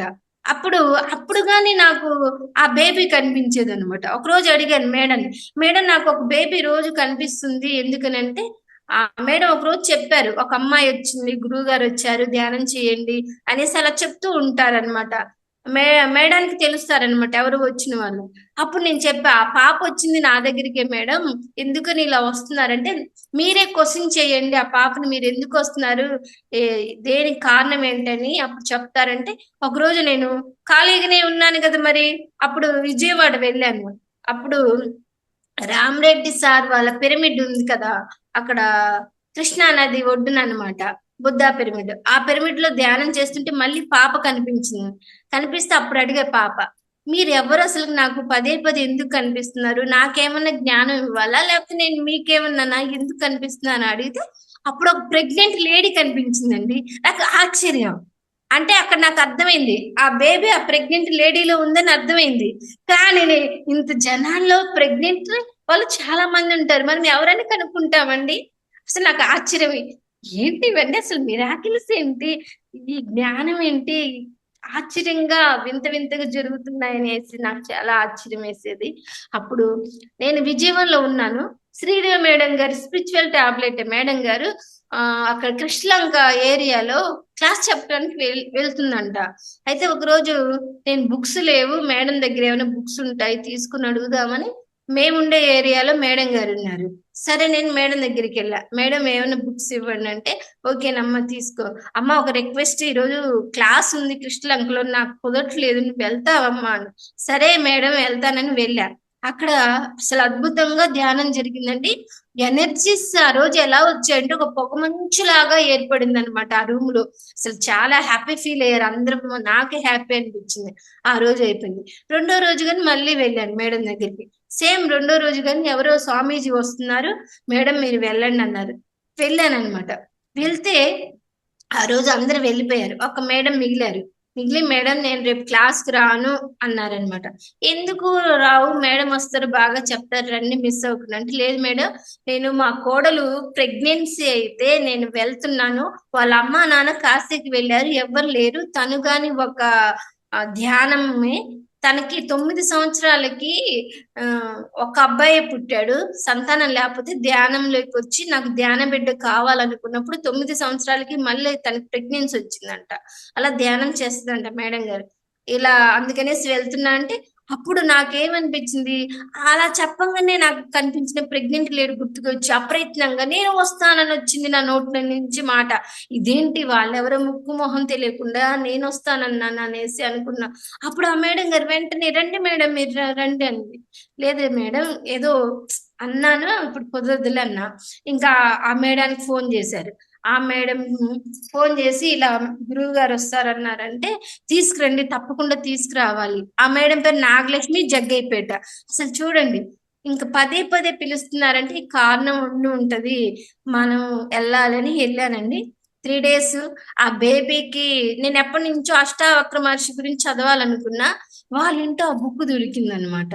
అప్పుడు అప్పుడు గాని నాకు ఆ బేబీ కనిపించేది అనమాట. ఒక రోజు అడిగాను మేడం, మేడం నాకు ఒక బేబీ రోజు కనిపిస్తుంది ఎందుకనంటే, ఆ మేడం ఒక రోజు చెప్పారు, ఒక అమ్మాయి వచ్చింది, గురువు గారు వచ్చారు ధ్యానం చేయండి అనేసి అలా చెప్తూ ఉంటారనమాట. మేడానికి తెలుస్తారనమాట ఎవరు వచ్చిన వాళ్ళు. అప్పుడు నేను చెప్పా, ఆ పాప వచ్చింది నా దగ్గరికే మేడం, ఎందుకని ఇలా వస్తున్నారంటే, మీరే క్వశ్చన్ చేయండి ఆ పాపని, మీరు ఎందుకు వస్తున్నారు, ఏ దేనికి కారణం ఏంటని అప్పుడు చెప్తారంటే, ఒకరోజు నేను ఖాళీగానే ఉన్నాను కదా మరి, అప్పుడు విజయవాడ వెళ్ళాను. అప్పుడు రామరెడ్డి సార్ వాళ్ళ పిరమిడ్ ఉంది కదా అక్కడ, కృష్ణా నది ఒడ్డున అనమాట, బుద్ధా పిరమిడ్. ఆ పిరమిడ్ లో ధ్యానం చేస్తుంటే మళ్ళీ పాప కనిపించింది. కనిపిస్తే అప్పుడు అడిగే పాప, మీరు ఎవరు అసలు, నాకు పదే పదే ఎందుకు కనిపిస్తున్నారు, నాకేమన్నా జ్ఞానం ఇవ్వాలా లేకపోతే నేను మీకేమన్నా ఎందుకు కనిపిస్తున్నాను అడిగితే, అప్పుడు ఒక ప్రెగ్నెంట్ లేడీ కనిపించిందండి. నాకు ఆశ్చర్యం. అంటే అక్కడ నాకు అర్థమైంది ఆ బేబీ ఆ ప్రెగ్నెంట్ లేడీలో ఉందని అర్థమైంది. కానీ ఇంత జనాల్లో ప్రెగ్నెంట్ వాళ్ళు చాలా మంది ఉంటారు, మనం ఎవరైనా కనుక్కుంటామండి. అసలు నాకు ఆశ్చర్యం, ఏంటి ఇవన్నీ, అసలు మిరాకిల్స్ ఏంటి, ఈ జ్ఞానం ఏంటి, ఆశ్చర్యంగా వింత వింతగా జరుగుతున్నాయి అనేసి నాకు చాలా ఆశ్చర్యం వేసేది. అప్పుడు నేను విజయవాడలో ఉన్నాను. శ్రీదేవి మేడం గారు స్పిరిచువల్ టాబ్లెట్ మేడం గారు అక్కడ కృష్ణలంక ఏరియాలో క్లాస్ చెప్పడానికి వెళ్తుందంట. అయితే ఒక రోజు నేను బుక్స్ లేవు మేడం దగ్గర, ఏమైనా బుక్స్ ఉంటాయి తీసుకుని అడుగుదామని, మేముండే ఏరియాలో మేడం గారు ఉన్నారు. సరే నేను మేడం దగ్గరికి వెళ్ళా, మేడం ఏమైనా బుక్స్ ఇవ్వండి అంటే, ఓకేనమ్మా తీసుకో. అమ్మ ఒక రిక్వెస్ట్, ఈరోజు క్లాస్ ఉంది కృష్ణలంకలో, నాకు కుదరట్లేదు, నువ్వు వెళ్తావమ్మా అని. సరే మేడం వెళ్తానని వెళ్ళా. అక్కడ అసలు అద్భుతంగా ధ్యానం జరిగిందండి. ఎనర్జీస్ ఆ రోజు ఎలా వచ్చాయంటే, ఒక పొగ మంచులాగా ఏర్పడింది అనమాట ఆ రూమ్ లో. అసలు చాలా హ్యాపీ ఫీల్ అయ్యారు అందరూ, నాకే హ్యాపీ అనిపించింది. ఆ రోజు అయిపోయింది. రెండో రోజు కానీ మళ్ళీ వెళ్ళాను మేడం దగ్గరికి. సేమ్ రెండో రోజు కానీ ఎవరో స్వామీజీ వస్తున్నారు మేడం మీరు వెళ్ళండి అన్నారు. వెళ్ళాను అనమాట. వెళ్తే ఆ రోజు అందరు వెళ్ళిపోయారు, ఒక మేడం మిగిలి మేడం నేను రేపు క్లాస్ కి రాను అన్నారనమాట. ఎందుకు రావు, మేడం వస్తారు బాగా చెప్తారు రండి, మిస్ అవ్వకుండా అంటే, లేదు మేడం నేను మా కోడలు ప్రెగ్నెన్సీ అయితే నేను వెళ్తున్నాను, వాళ్ళ అమ్మ నాన్న కాశీకి వెళ్ళారు ఎవ్వరు లేరు, తను గాని ఒక ధ్యానమే, తనకి 9 సంవత్సరాలకి ఆ ఒక అబ్బాయి పుట్టాడు, సంతానం లేకపోతే ధ్యానంలోకి వచ్చి నాకు ధ్యాన బిడ్డ కావాలనుకున్నప్పుడు 9 సంవత్సరాలకి మళ్ళీ తనకి ప్రెగ్నెన్సీ వచ్చిందంట. అలా ధ్యానం చేస్తుందంట మేడం గారు. ఇలా అందుకనేసి వెళ్తున్నా అంటే, అప్పుడు నాకేమనిపించింది, అలా చెప్పంగానే నాకు కనిపించిన ప్రెగ్నెంట్ లేడీ గుర్తుకొచ్చి అప్రయత్నంగా నేను వస్తానని వచ్చింది నా నోట్ల నుంచి మాట. ఇదేంటి వాళ్ళెవరో ముక్కు మొహం తెలియకుండా నేను వస్తానన్నాను అనేసి అనుకున్నా. అప్పుడు ఆ మేడం గారు వెంటనే రండి మేడం మీరు రండి అంది. లేదు మేడం ఏదో అన్నాను ఇప్పుడు కుదరదులే అన్నా. ఇంకా ఆ మేడానికి ఫోన్ చేశారు. ఆ మేడం ఫోన్ చేసి ఇలా గురువు గారు వస్తారన్నారంటే తీసుకురండి తప్పకుండా తీసుకురావాలి. ఆ మేడం పేరు నాగలక్ష్మి, జగ్గయ్యపేట. అసలు చూడండి ఇంకా పదే పదే పిలుస్తున్నారంటే ఈ కారణం ఉండి ఉంటది. మనం వెళ్ళాలని వెళ్ళానండి. 3 days ఆ బేబీకి నేను ఎప్పటి నుంచో అష్టావక్ర మహర్షి గురించి చదవాలనుకున్నా. వాళ్ళ ఇంట్లో ఆ బుక్ దొరికిందనమాట.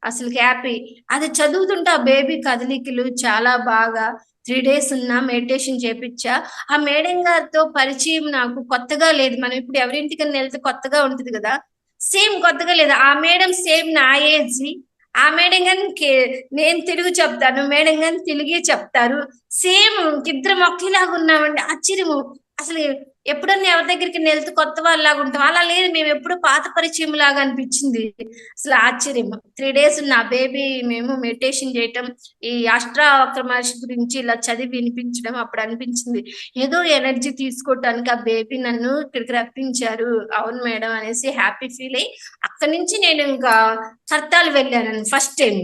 అసలు హ్యాపీ. అది చదువుతుంటే ఆ బేబీ కదలికలు చాలా బాగా 3 days ఉన్నా మెడిటేషన్ చేపించా. ఆ మేడం గారితో పరిచయం నాకు కొత్తగా లేదు. మనం ఇప్పుడు ఎవరింటికన్నా వెళ్తే కొత్తగా ఉంటుంది కదా, సేమ్ కొత్తగా లేదు. ఆ మేడం సేమ్ నా ఏజ్. ఆ మేడం గాని నేను తెలుగు చెప్తాను, మేడం గాని తెలుగే చెప్తారు. సేమ్ ఇద్దరం ఒకేలాగా ఉన్నామండి. ఆశ్చర్యము. అసలు ఎప్పుడన్నా ఎవరి దగ్గరికి వెళ్తే కొత్త వాళ్ళలాగా ఉంటాం, అలా లేదు. మేము ఎప్పుడు పాత పరిచయం లాగా అనిపించింది. అసలు ఆశ్చర్యం. 3 days నా బేబీ మేము మెడిటేషన్ చేయటం, ఈ అష్టావక్ర మహర్షి గురించి ఇలా చదివి వినిపించడం అప్పుడు అనిపించింది ఏదో ఎనర్జీ తీసుకోవటానికి ఆ బేబీ నన్ను ఇక్కడికి రప్పించారు. అవును మేడం అనేసి హ్యాపీ ఫీల్ అయ్యి అక్కడి నుంచి నేను ఇంకా కర్తాలు వెళ్ళాను ఫస్ట్ టైం.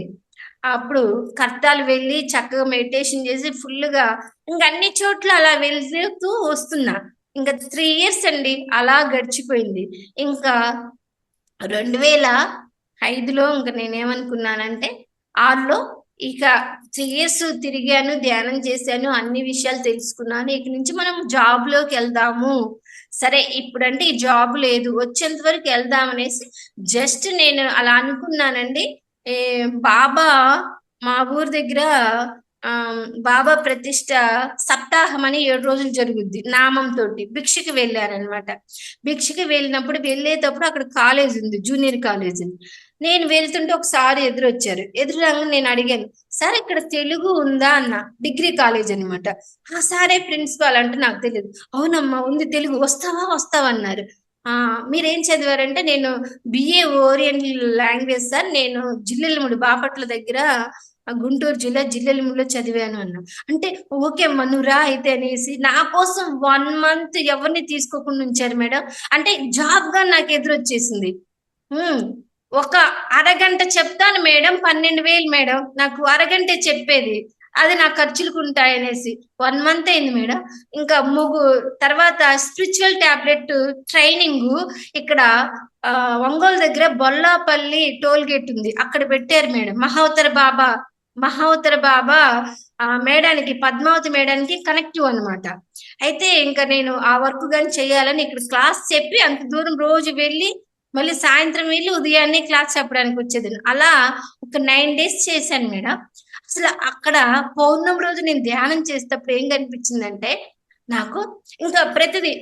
అప్పుడు కర్తాలు వెళ్ళి చక్కగా మెడిటేషన్ చేసి ఫుల్గా ఇంకా అన్ని చోట్ల అలా వెళ్తూ వస్తున్నా. ఇంకా 3 years అండి అలా గడిచిపోయింది. ఇంకా 2005లో ఇంకా నేనేమనుకున్నానంటే 6లో ఇక 3 years తిరిగాను, ధ్యానం చేశాను, అన్ని విషయాలు తెలుసుకున్నాను. ఇక నుంచి మనం జాబ్ లోకి వెళ్దాము. సరే ఇప్పుడంటే ఈ జాబ్ లేదు, వచ్చేంత వరకు వెళ్దాం అనేసి జస్ట్ నేను అలా అనుకున్నానండి. ఏ బాబా మా ఊరు దగ్గర ఆ బాబా ప్రతిష్ట సప్తాహం అని 7 రోజులు జరుగుద్ది నామం తోటి. భిక్షకి వెళ్ళారనమాట. భిక్షకి వెళ్ళినప్పుడు వెళ్ళేటప్పుడు అక్కడ కాలేజ్ ఉంది, జూనియర్ కాలేజ్. నేను వెళ్తుంటే ఒకసారి ఎదురొచ్చారు. ఎదురుగా నేను అడిగాను, సార్ ఇక్కడ తెలుగు ఉందా అన్న. డిగ్రీ కాలేజ్ అనమాట. ఆ సారే ప్రిన్సిపాల్ అంటే నాకు తెలియదు. అవునమ్మా ఉంది తెలుగు, వస్తావా వస్తావా అన్నారు. మీరేం చదివారంటే నేను బిఏ ఓరియంటల్ లాంగ్వేజ్ సార్, నేను జిల్లెలముడి బాపట్ల దగ్గర గుంటూరు జిల్లా జిల్లెలముడిలో చదివాను అన్నా. అంటే ఓకే అమ్మా నువ్వు రా అయితే అనేసి నా కోసం 1 month ఎవరిని తీసుకోకుండా ఉంచారు మేడం. అంటే జాబ్ గా నాకు ఎదురొచ్చేసింది. ఒక అరగంట చెప్తాను మేడం 12,000 మేడం, నాకు అరగంటే చెప్పేది. అది నా ఖర్చులకు ఉంటాయనేసి 1 month అయింది మేడం. ఇంకా తర్వాత స్పిరిచువల్ టాబ్లెట్ ట్రైనింగ్ ఇక్కడ ఒంగోలు దగ్గర బొల్లాపల్లి టోల్ గేట్ ఉంది, అక్కడ పెట్టారు మేడం. మహావతర బాబా మేడానికి, పద్మావతి మేడానికి కనెక్టివ్ అనమాట. అయితే ఇంకా నేను ఆ వర్క్ కానీ చేయాలని ఇక్కడ క్లాస్ చెప్పి అంత దూరం రోజు వెళ్ళి మళ్ళీ సాయంత్రం వెళ్ళి ఉదయాన్నే క్లాస్ చెప్పడానికి వచ్చేది. అలా ఒక 9 days చేశాను మేడం. అసలు అక్కడ పౌర్ణమి రోజు నేను ధ్యానం చేసేటప్పుడు ఏం కనిపించిందంటే నాకు ఇంకా ప్రతిదీ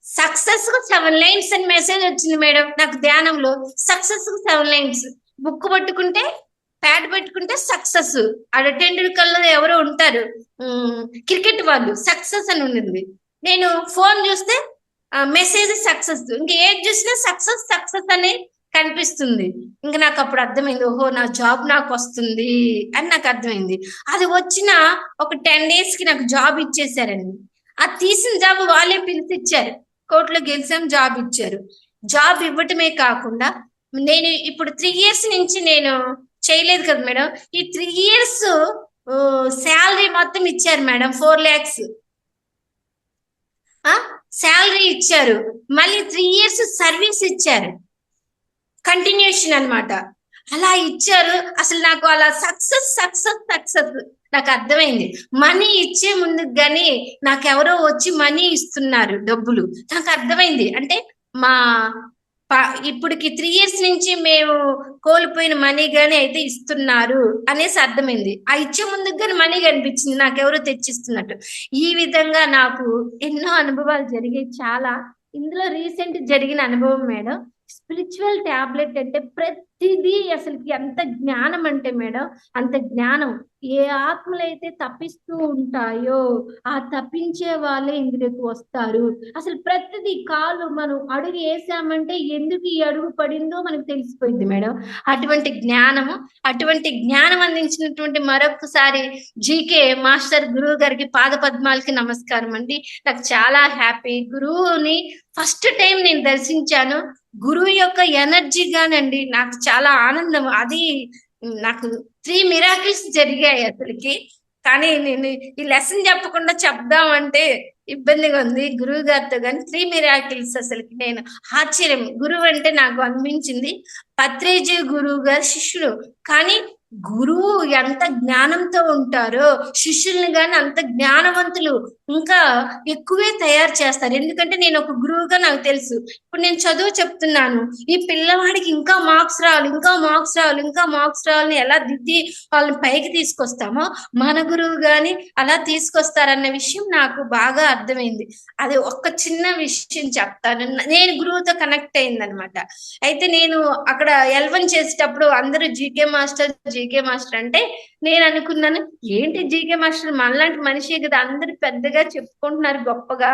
సక్సెస్ కు 7 lines అని మెసేజ్ వచ్చింది మేడం. నాకు ధ్యానంలో సక్సెస్ కు 7 lines. బుక్ పట్టుకుంటే ప్యాడ్ పెట్టుకుంటే సక్సెస్. ఆడ టెండూల్కర్లో ఎవరో ఉంటారు క్రికెట్ వాళ్ళు, సక్సెస్ అని ఉన్నది. నేను ఫోన్ చూస్తే మెసేజ్ సక్సెస్, ఇంకా ఏది చూసినా సక్సెస్ సక్సెస్ అని కనిపిస్తుంది. ఇంకా నాకు అప్పుడు అర్థమైంది, ఓహో నా జాబ్ నాకు వస్తుంది అని నాకు అర్థమైంది. అది వచ్చిన ఒక 10 days కి నాకు జాబ్ ఇచ్చేసారండి. ఆ తీసిన జాబ్ వాళ్ళే పిలిచి ఇచ్చారు. కోర్టులో గెలిచాం, జాబ్ ఇచ్చారు. జాబ్ ఇవ్వటమే కాకుండా నేను ఇప్పుడు 3 years నుంచి నేను చేయలేదు కదా మేడం. ఈ 3 years శాలరీ మొత్తం ఇచ్చారు మేడం, 4 lakhs శాలరీ ఇచ్చారు. మళ్ళీ 3 years సర్వీస్ ఇచ్చారు, కంటిన్యూషన్ అన్నమాట. అలా ఇచ్చారు. అసలు నాకు అలా సక్సెస్ సక్సెస్ సక్సెస్ నాకు అర్థమైంది. మనీ ఇచ్చే ముందుకు గాని నాకెవరో వచ్చి మనీ ఇస్తున్నారు, డబ్బులు. నాకు అర్థమైంది అంటే మా ఇప్పటికి 3 years నుంచి మేము కోల్పోయిన మనీ గాని అయితే ఇస్తున్నారు అనేసి అర్థమైంది. ఆ ఇచ్చే ముందుకు గాని మనీ కనిపించింది, నాకెవరో తెచ్చిస్తున్నట్టు. ఈ విధంగా నాకు ఎన్నో అనుభవాలు జరిగాయి చాలా. ఇందులో రీసెంట్ జరిగిన అనుభవం మేడం, స్పిరిచువల్ టాబ్లెట్ అంటే ప్రతిదీ అసలుకి ఎంత జ్ఞానం అంటే మేడం, అంత జ్ఞానం. ఏ ఆత్మలైతే తప్పిస్తూ ఉంటాయో ఆ తప్పించే వాళ్ళే ఇందులోకి వస్తారు. అసలు ప్రతిదీ కాలు మనం అడుగు వేసామంటే ఎందుకు ఈ అడుగు పడిందో మనకు తెలిసిపోయింది మేడం. అటువంటి జ్ఞానం అందించినటువంటి మరొకసారి జీకే మాస్టర్ గురువు గారికి పాద పద్మాలకి నమస్కారం అండి. నాకు చాలా హ్యాపీ. గురువుని ఫస్ట్ టైం నేను దర్శించాను. గురువు యొక్క ఎనర్జీ గానండి నాకు చాలా ఆనందం. అది నాకు 3 మిరాకిల్స్ జరిగాయి అసలుకి. కానీ నేను ఈ లెసన్ చెప్పకుండా చెప్దామంటే ఇబ్బందిగా ఉంది గురువు గారితో. కానీ 3 మిరాకిల్స్ అసలుకి నేను ఆశ్చర్యం. గురువు అంటే నాకు అనిపించింది పత్రేజీ గురువు గారి శిష్యుడు. కానీ గురువు ఎంత జ్ఞానంతో ఉంటారో శిష్యుల్ని గాని అంత జ్ఞానవంతులు ఇంకా ఎక్కువే తయారు చేస్తారు. ఎందుకంటే నేను ఒక గురువుగా నాకు తెలుసు. ఇప్పుడు నేను చదువు చెప్తున్నాను, ఈ పిల్లవాడికి ఇంకా మార్క్స్ రావాలి, ఇంకా మార్క్స్ రావాలని ఎలా దిద్ది వాళ్ళని పైకి తీసుకొస్తామో మన గురువు గాని అలా తీసుకొస్తారన్న విషయం నాకు బాగా అర్థమైంది. అది ఒక్క చిన్న విషయం చెప్తాను. నేను గురువుతో కనెక్ట్ అయిందనమాట. అయితే నేను అక్కడ L1 చేసేటప్పుడు అందరూ జీకే మాస్టర్ అంటే నేను అనుకున్నాను, ఏంటి జీకే మాస్టర్ మనలాంటి మనిషి కదా, అందరూ పెద్దగా చెప్పుకుంటున్నారు గొప్పగా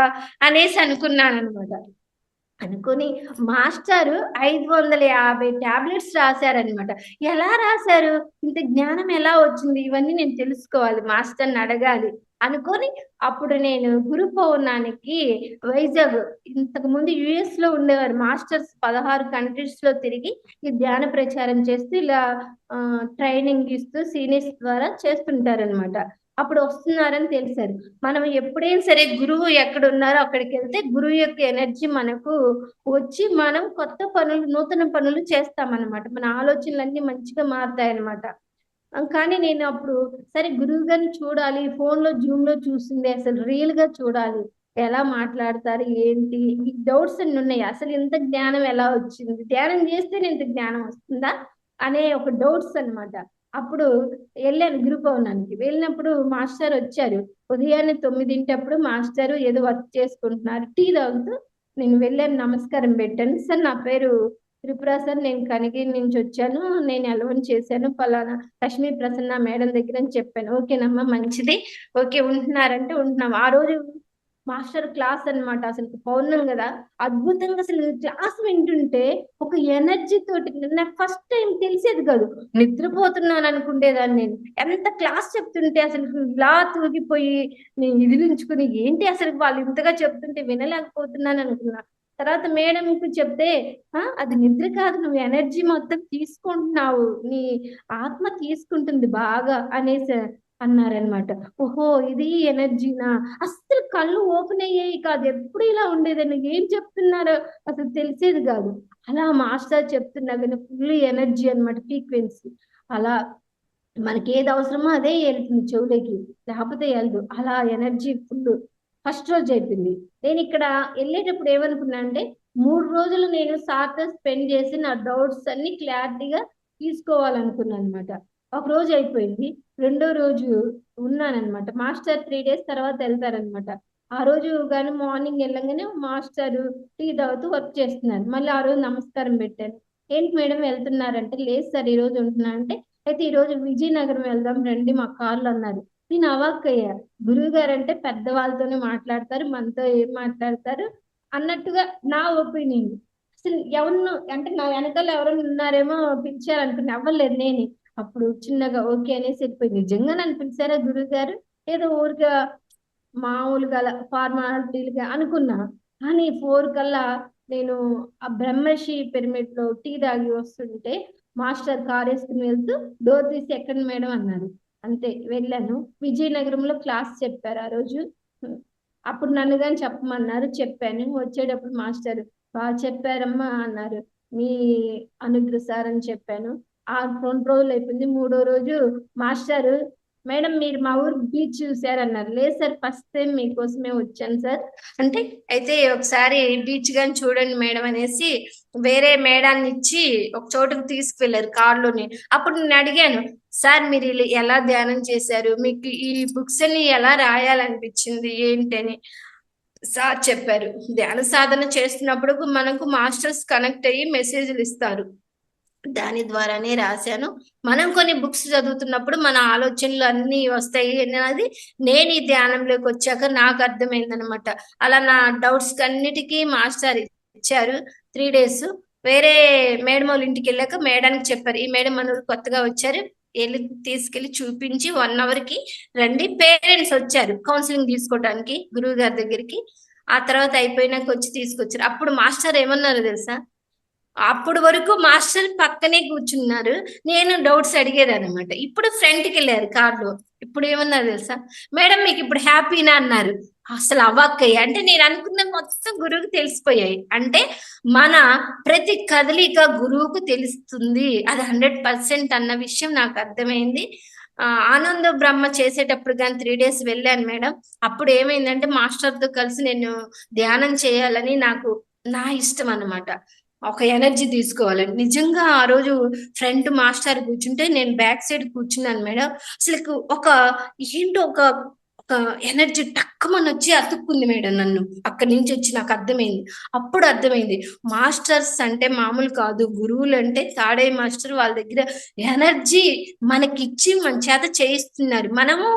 అనేసి అనుకున్నాను అనమాట. అనుకుని మాస్టారు 550 టాబ్లెట్స్ రాశారనమాట. ఎలా రాశారు, ఇంత జ్ఞానం ఎలా వచ్చింది, ఇవన్నీ నేను తెలుసుకోవాలి, మాస్టర్ని అడగాలి అనుకొని అప్పుడు నేను గురు పౌర్ణానికి వైజాగ్, ఇంతకు ముందు యుఎస్ లో ఉండేవారు మాస్టర్స్, 16 కంట్రీస్ లో తిరిగి ఈ ధ్యాన ప్రచారం చేస్తూ ఇలా ట్రైనింగ్ ఇస్తూ సీనియర్స్ ద్వారా చేస్తుంటారనమాట. అప్పుడు వస్తున్నారని తెలిసారు. మనం ఎప్పుడైనా సరే గురువు ఎక్కడ ఉన్నారో అక్కడికి వెళ్తే గురువు యొక్క ఎనర్జీ మనకు వచ్చి మనం కొత్త పనులు, నూతన పనులు చేస్తామన్నమాట. మన ఆలోచనలన్నీ మంచిగా మారుతాయి అన్నమాట. కానీ నేను అప్పుడు సరే గురువు గారిని చూడాలి, ఫోన్ లో జూమ్ లో చూసింది, అసలు రియల్ గా చూడాలి, ఎలా మాట్లాడతారు ఏంటి, ఈ డౌట్స్ అన్ని ఉన్నాయి. అసలు ఇంత జ్ఞానం ఎలా వచ్చింది, ధ్యానం చేస్తేనే ఇంత జ్ఞానం వస్తుందా అనే ఒక డౌట్స్ అన్నమాట. అప్పుడు వెళ్ళాను గురు పౌర్ణానికి. వెళ్ళినప్పుడు మాస్టర్ వచ్చారు. ఉదయాన్నే 9 మాస్టర్ ఏదో వర్క్ చేసుకుంటున్నారు, టీ తాగుతూ నేను వెళ్ళాను, నమస్కారం పెట్టాను. సార్ నా పేరు త్రిపుర సార్, నేను కనిగిరి నుంచి వచ్చాను, నేను L1 చేశాను, పలానా లక్ష్మీ ప్రసన్న మేడం దగ్గర అని చెప్పాను. ఓకేనమ్మా మంచిది, ఓకే ఉంటున్నారంటే ఉంటున్నాం. ఆ రోజు మాస్టర్ క్లాస్ అన్నమాట. అసలు పౌర్ణం కదా, అద్భుతంగా అసలు క్లాస్ వింటుంటే ఒక ఎనర్జీ తోటి నాకు ఫస్ట్ టైం తెలిసేది కాదు, నిద్రపోతున్నాను అనుకునేదాన్ని నేను. ఎంత క్లాస్ చెప్తుంటే అసలు ఇలా తూగిపోయి నేను విదిలించుకుని ఏంటి అసలు వాళ్ళు ఇంతగా చెప్తుంటే వినలేకపోతున్నాను అనుకున్నా. తర్వాత మేడంకి చెప్తే అది నిద్ర కాదు, నువ్వు ఎనర్జీ మొత్తం తీసుకుంటున్నావు, నీ ఆత్మ తీసుకుంటుంది బాగా అనేసి అన్నారనమాట. ఓహో ఇది ఎనర్జీనా, అస్సలు కళ్ళు ఓపెన్ అయ్యాయి కాదు, ఎప్పుడు ఇలా ఉండేదని, ఏం చెప్తున్నారో అసలు తెలిసేది కాదు. అలా మాస్టర్ చెప్తున్నా కానీ ఫుల్ ఎనర్జీ అనమాట, ఫ్రీక్వెన్సీ. అలా మనకి ఏది అవసరమో అదే వెళ్తుంది చెవులకి, లేకపోతే వెళ్ళదు. అలా ఎనర్జీ ఫుల్ ఫస్ట్ రోజు అయిపోయింది. నేను ఇక్కడ వెళ్ళేటప్పుడు ఏమనుకున్నా అంటే 3 రోజులు నేను సార్తో స్పెండ్ చేసి నా డౌట్స్ అన్ని క్లారిటీగా తీసుకోవాలనుకున్నాను అనమాట. ఒక రోజు అయిపోయింది, రెండో రోజు ఉన్నానమాట. మాస్టర్ 3 డేస్ తర్వాత వెళ్తారనమాట. ఆ రోజు కానీ మార్నింగ్ వెళ్ళంగానే మాస్టర్ టీ తాగుతూ వర్క్ చేస్తున్నారు. మళ్ళీ ఆ రోజు నమస్కారం పెట్టాను. ఏంటి మేడం వెళ్తున్నారంటే, లేదు సార్ ఈ రోజు ఉంటున్నా అంటే, అయితే ఈ రోజు విజయనగరం వెళ్దాం రండి మా కార్లు అన్నారు. నేను అవాక్కయ్యా. గురువు గారు అంటే పెద్దవాళ్ళతోనే మాట్లాడతారు, మనతో ఏం మాట్లాడతారు అన్నట్టుగా నా ఒపీనియన్. అసలు ఎవరినో అంటే నా వెనకాల ఎవరైనా ఉన్నారేమో పిలిచారనుకున్నా, అవ్వలేదు నేనే. అప్పుడు చిన్నగా ఓకే అనేసి వెళ్ళిపోయింది. నిజంగా నన్ను పిలిచారా గురువు గారు, ఏదో ఊరిగా మామూలుగా ఫార్మాలిటీలుగా అనుకున్నా. కానీ 4 కల్లా నేను ఆ బ్రహ్మర్షి పిరమిడ్ లో టీ తాగి వస్తుంటే మాస్టర్ కార్ వేసుకుని వెళ్తూ డోర్ తీసి ఎక్కండి మేడం అన్నారు. అంతే వెళ్ళాను. విజయనగరంలో క్లాస్ చెప్పారు ఆ రోజు. అప్పుడు నన్ను కానీ చెప్పమన్నారు, చెప్పాను. వచ్చేటప్పుడు మాస్టర్ బాగా చెప్పారమ్మా అన్నారు, మీ అనుగ్రహ సార్ అని చెప్పాను. ఆ 2 రోజులు అయిపోయింది. 3వ రోజు మాస్టర్ మేడం మీరు మా ఊరు బీచ్ చూసారన్నారు. లేదు సార్ ఫస్ట్ టైం మీకోసమే వచ్చాను సార్ అంటే, అయితే ఒకసారి బీచ్ గాని చూడండి మేడం అనేసి వేరే మేడాన్ని ఇచ్చి ఒక చోటుకు తీసుకువెళ్ళారు కార్లోని. అప్పుడు నేను అడిగాను, సార్ మీరు ఎలా ధ్యానం చేశారు, మీకు ఈ బుక్స్ ని ఎలా రాయాలనిపించింది ఏంటని. సార్ చెప్పారు, ధ్యాన సాధన చేస్తున్నప్పుడు మనకు మాస్టర్స్ కనెక్ట్ అయ్యి మెసేజ్లు ఇస్తారు. దాని ద్వారానే రాశాను. మనం కొన్ని బుక్స్ చదువుతున్నప్పుడు మన ఆలోచనలు అన్నీ వస్తాయి అన్నది నేను ఈ ధ్యానంలోకి వచ్చాక నాకు అర్థమైందనమాట. అలా నా డౌట్స్ అన్నిటికీ మాస్టర్ ఇచ్చారు 3 days. వేరే మేడం వాళ్ళ ఇంటికి వెళ్ళాక మేడానికి చెప్పారు, ఈ మేడం మన ఊరు కొత్తగా వచ్చారు, వెళ్ళి తీసుకెళ్లి చూపించి 1 hour కి రండి. పేరెంట్స్ వచ్చారు కౌన్సిలింగ్ తీసుకోవడానికి గురువు గారి దగ్గరికి. ఆ తర్వాత అయిపోయినాక వచ్చి తీసుకొచ్చారు. అప్పుడు మాస్టర్ ఏమన్నారు తెలుసా? అప్పుడు వరకు మాస్టర్ పక్కనే కూర్చున్నారు, నేను డౌట్స్ అడిగేది అనమాట. ఇప్పుడు ఫ్రంట్కి వెళ్ళారు కార్లో. ఇప్పుడు ఏమన్నారు తెలుసా? మేడం మీకు ఇప్పుడు హ్యాపీనా అన్నారు. అసలు అవాక్కయ్య. అంటే నేను అనుకున్న మొత్తం గురువుకి తెలిసిపోయాయి. అంటే మన ప్రతి కదలిక గురువుకు తెలుస్తుంది, అది 100% అన్న విషయం నాకు అర్థమైంది. ఆనంద బ్రహ్మ చేసేటప్పుడు కానీ 3 days వెళ్ళాను మేడం. అప్పుడు ఏమైందంటే మాస్టర్తో కలిసి నేను ధ్యానం చేయాలని నాకు నా ఇష్టం అన్నమాట. ఒక ఎనర్జీ తీసుకోవాలని నిజంగా ఆ రోజు ఫ్రంట్ మాస్టర్ కూర్చుంటే నేను బ్యాక్ సైడ్ కూర్చున్నాను మేడం. అసలు ఒక ఏంటో ఒక ఒక ఎనర్జీ టక్కుమని వచ్చి అతుక్కుంది మేడం నన్ను. అక్కడి నుంచి వచ్చి నాకు అర్థమైంది. అప్పుడు అర్థమైంది మాస్టర్స్ అంటే మామూలు కాదు, గురువులు అంటే తాడే మాస్టర్ వాళ్ళ దగ్గర ఎనర్జీ మనకిచ్చి మన చేత చేయిస్తున్నారు. మనము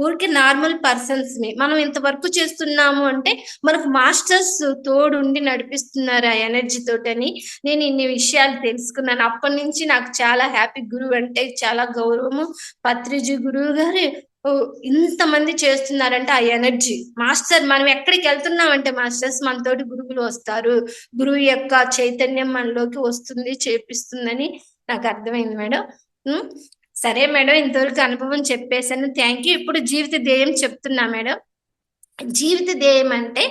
ఊరికి నార్మల్ పర్సన్స్ మనం ఇంత వర్క్ చేస్తున్నాము అంటే మనకు మాస్టర్స్ తోడుండి నడిపిస్తున్నారు ఆ ఎనర్జీ తోటని నేను ఇన్ని విషయాలు తెలుసుకున్నాను. అప్పటి నుంచి నాకు చాలా హ్యాపీ. గురువు అంటే చాలా గౌరవము. పత్రిజీ గురువు గారు ఇంతమంది చేస్తున్నారంటే ఆ ఎనర్జీ మాస్టర్. మనం ఎక్కడికి వెళ్తున్నామంటే మాస్టర్స్ మనతోటి గురువులు వస్తారు, గురువు యొక్క చైతన్యం మనలోకి వస్తుంది, చేపిస్తుందని నాకు అర్థమైంది మేడం. సరే మేడం, ఇంతవరకు అనుభవం చెప్పేశాను, థ్యాంక్ యూ. ఇప్పుడు జీవిత ధ్యేయం చెప్తున్నా మేడం. జీవిత ధ్యేయం అంటే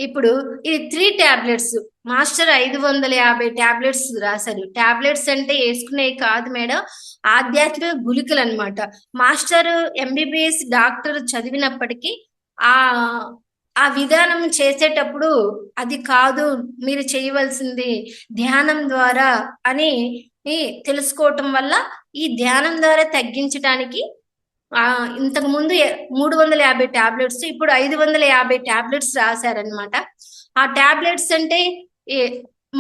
ఇప్పుడు ఇది 3 tablets. మాస్టర్ 550 tablets రాశారు. టాబ్లెట్స్ అంటే వేసుకునేవి కాదు మేడం, ఆధ్యాత్మిక గుళికలు అనమాట. మాస్టర్ MBBS డాక్టర్ చదివినప్పటికీ ఆ ఆ విధానం చేసేటప్పుడు అది కాదు మీరు చేయవలసింది ధ్యానం ద్వారా అని తెలుసుకోవటం వల్ల ఈ ధ్యానం ద్వారా తగ్గించడానికి ఇంతకు ముందు 350 tablets, ఇప్పుడు 550 tablets రాశారనమాట. ఆ టాబ్లెట్స్ అంటే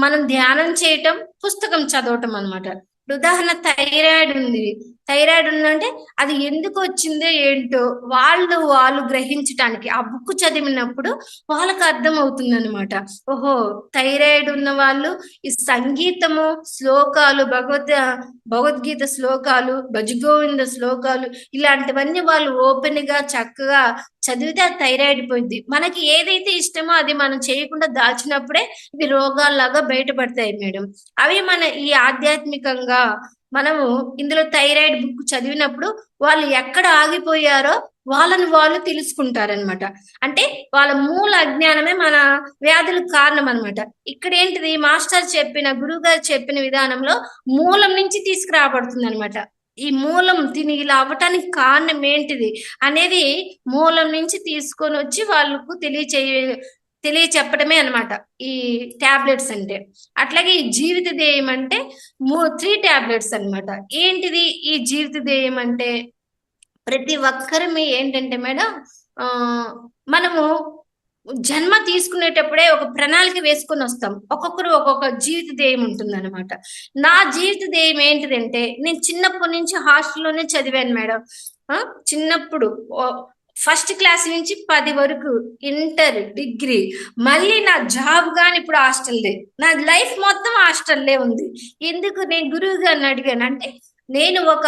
మనం ధ్యానం చేయటం, పుస్తకం చదవటం అనమాట. ఉదాహరణ థైరాయిడ్ ఉంది, థైరాయిడ్ ఉందంటే అది ఎందుకు వచ్చిందో ఏంటో వాళ్ళు గ్రహించటానికి ఆ బుక్ చదివినప్పుడు వాళ్ళకి అర్థం అవుతుంది అనమాట. ఓహో, థైరాయిడ్ ఉన్న వాళ్ళు ఈ సంగీతము శ్లోకాలు, భగవద్గీత శ్లోకాలు, భజగోవింద శ్లోకాలు ఇలాంటివన్నీ వాళ్ళు ఓపెన్ గా చక్కగా చదివితే ఆ థైరాయిడ్ పోయింది. మనకి ఏదైతే ఇష్టమో అది మనం చేయకుండా దాచినప్పుడే ఇవి రోగాల్లాగా బయటపడతాయి మేడం. అవి మన ఈ ఆధ్యాత్మికంగా మనము ఇందులో థైరాయిడ్ బుక్ చదివినప్పుడు వాళ్ళు ఎక్కడ ఆగిపోయారో వాళ్ళని వాళ్ళు తెలుసుకుంటారనమాట. అంటే వాళ్ళ మూల అజ్ఞానమే మన వ్యాధులకు కారణం అనమాట. ఇక్కడ ఏంటిది, మాస్టర్ చెప్పిన, గురువు గారు చెప్పిన విధానంలో మూలం నుంచి తీసుకురాబడుతుంది అనమాట. ఈ మూలం తిని ఇలా అవ్వటానికి కారణం ఏంటిది అనేది మూలం నుంచి తీసుకొని వచ్చి వాళ్ళకు తెలియచెప్పడమే అనమాట ఈ టాబ్లెట్స్ అంటే. అట్లాగే ఈ జీవిత ధ్యేయం అంటే 3 tablets అనమాట. ఏంటిది ఈ జీవిత ధ్యేయం అంటే? ప్రతి ఒక్కరి ఏంటంటే మేడం, మనము జన్మ తీసుకునేటప్పుడే ఒక ప్రణాళిక వేసుకొని వస్తాం. ఒక్కొక్కరు ఒక్కొక్క జీవిత ధ్యేయం ఉంటుంది అనమాట. నా జీవిత ధ్యేయం ఏంటిదంటే, నేను చిన్నప్పటి నుంచి హాస్టల్లోనే చదివాను మేడం. చిన్నప్పుడు ఫస్ట్ క్లాస్ నుంచి 10 వరకు, ఇంటర్, డిగ్రీ, మళ్ళీ నా జాబ్ గాని ఇప్పుడు హాస్టల్లే. నా లైఫ్ మొత్తం హాస్టల్లే ఉంది. ఎందుకు నేను గురువు గారిని అడిగాను అంటే, నేను ఒక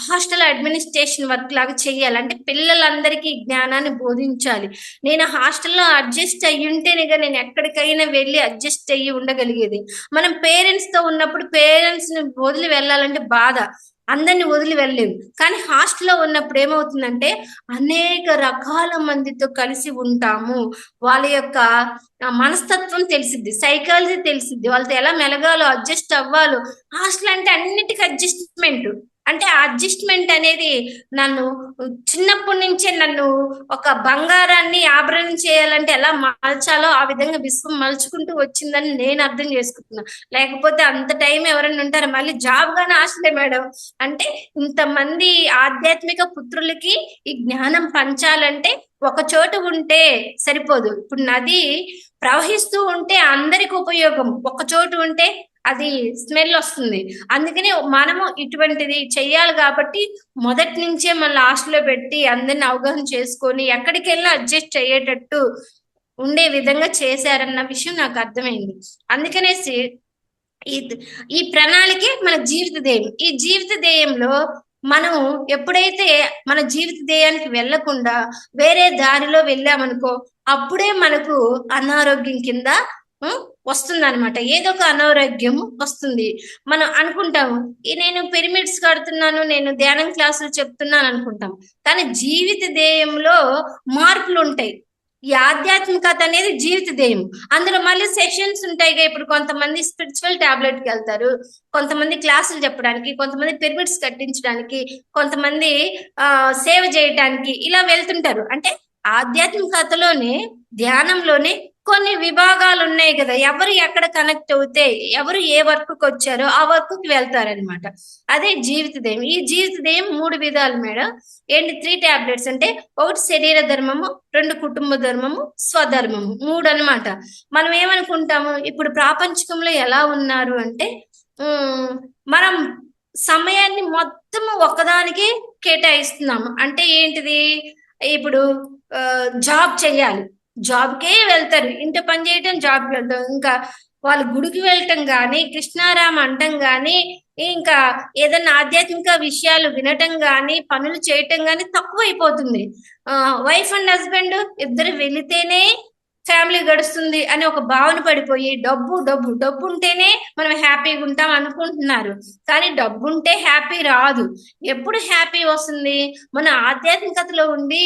హాస్టల్ అడ్మినిస్ట్రేషన్ వర్క్ లాగా చెయ్యాలంటే పిల్లలందరికీ జ్ఞానాన్ని బోధించాలి. నేను హాస్టల్లో అడ్జస్ట్ అయ్యి ఉంటేనే నేను ఎక్కడికైనా వెళ్ళి అడ్జస్ట్ అయ్యి ఉండగలిగేది. మనం పేరెంట్స్తో ఉన్నప్పుడు పేరెంట్స్ని వదిలి వెళ్ళాలంటే బాధ, అందరిని వదిలి వెళ్ళలేము. కానీ హాస్టల్లో ఉన్నప్పుడు ఏమవుతుందంటే అనేక రకాల మందితో కలిసి ఉంటాము. వాళ్ళ యొక్క మనస్తత్వం తెలిసిద్ది, సైకాలజీ తెలిసిద్ది, వాళ్ళతో ఎలా మెలగాలో, అడ్జస్ట్ అవ్వాలో. హాస్టల్ అంటే అన్నిటికీ అడ్జస్ట్మెంట్. అంటే అడ్జస్ట్మెంట్ అనేది నన్ను చిన్నప్పటి నుంచే నన్ను ఒక బంగారాన్ని ఆభరణం చేయాలంటే ఎలా మలచాలో ఆ విధంగా విశ్వం మలుచుకుంటూ వచ్చిందని నేను అర్థం చేసుకుంటున్నా. లేకపోతే అంత టైం ఎవరైనా ఉంటారు? మళ్ళీ జాబ్ గానే ఆశలే మేడం. అంటే ఇంతమంది ఆధ్యాత్మిక పుత్రులకి ఈ జ్ఞానం పంచాలంటే ఒక చోటు ఉంటే సరిపోదు. ఇప్పుడు నది ప్రవహిస్తూ ఉంటే అందరికి ఉపయోగం, ఒక చోటు ఉంటే అది స్మెల్ వస్తుంది. అందుకని మనము ఇటువంటిది చెయ్యాలి కాబట్టి మొదటి నుంచే మన లాస్ట్ లో పెట్టి అందరిని అవగాహన చేసుకొని ఎక్కడికి వెళ్ళి అడ్జస్ట్ అయ్యేటట్టు ఉండే విధంగా చేశారన్న విషయం నాకు అర్థమైంది. అందుకనేసి ఈ ఈ ప్రణాళికే మన జీవిత ధ్యేయం. ఈ జీవిత ధ్యేయంలో మనం ఎప్పుడైతే మన జీవిత ధ్యేయానికి వెళ్లకుండా వేరే దారిలో వెళ్ళామనుకో, అప్పుడే మనకు అనారోగ్యం కింద వస్తుంది అనమాట. ఏదో ఒక అనారోగ్యం వస్తుంది. మనం అనుకుంటాము నేను పిరమిడ్స్ కడుతున్నాను, నేను ధ్యానం క్లాసులు చెప్తున్నాను అనుకుంటాం. కానీ జీవిత ధ్యేయంలో మార్పులు ఉంటాయి. ఈ ఆధ్యాత్మికత అనేది జీవిత ధ్యేయం. అందులో మళ్ళీ సెషన్స్ ఉంటాయిగా. ఇప్పుడు కొంతమంది స్పిరిచువల్ టాబ్లెట్ కి వెళ్తారు, కొంతమంది క్లాసులు చెప్పడానికి, కొంతమంది పిరమిడ్స్ కట్టించడానికి, కొంతమంది సేవ చేయడానికి ఇలా వెళ్తుంటారు. అంటే ఆధ్యాత్మికతలోనే ధ్యానంలోనే కొన్ని విభాగాలు ఉన్నాయి కదా. ఎవరు ఎక్కడ కనెక్ట్ అవుతే, ఎవరు ఏ వర్క్ కి వచ్చారో ఆ వర్క్ కి వెళ్తారనమాట. అదే జీవిత ధ్యేయం. ఈ జీవిత ధ్యేయం 3 విధాలు మేడం. ఏంటి 3 టాబ్లెట్స్ అంటే, ఒకటి శరీర ధర్మము, 2 కుటుంబ ధర్మము, స్వధర్మము, 3 అనమాట. మనం ఏమనుకుంటాము ఇప్పుడు ప్రాపంచికంలో ఎలా ఉన్నారు అంటే మనం సమయాన్ని మొత్తము ఒకదానికి కేటాయిస్తున్నాము. అంటే ఏంటిది, ఇప్పుడు జాబ్ చెయ్యాలి, జాబ్కే వెళ్తారు. ఇంట పని చేయటం, జాబ్కి వెళ్తాం. ఇంకా వాళ్ళు గుడికి వెళ్ళటం కానీ, కృష్ణారామ అంటం కానీ, ఇంకా ఏదన్నా ఆధ్యాత్మిక విషయాలు వినటం కానీ, పనులు చేయటం కానీ తక్కువ అయిపోతుంది. వైఫ్ అండ్ హస్బెండ్ ఇద్దరు వెళితేనే ఫ్యామిలీ గడుస్తుంది అని ఒక భావన పడిపోయి డబ్బు డబ్బు డబ్బు ఉంటేనే మనం హ్యాపీగా ఉంటాం అనుకుంటున్నారు. కానీ డబ్బు ఉంటే హ్యాపీ రాదు. ఎప్పుడు హ్యాపీ వస్తుంది? మన ఆధ్యాత్మికతలో ఉండి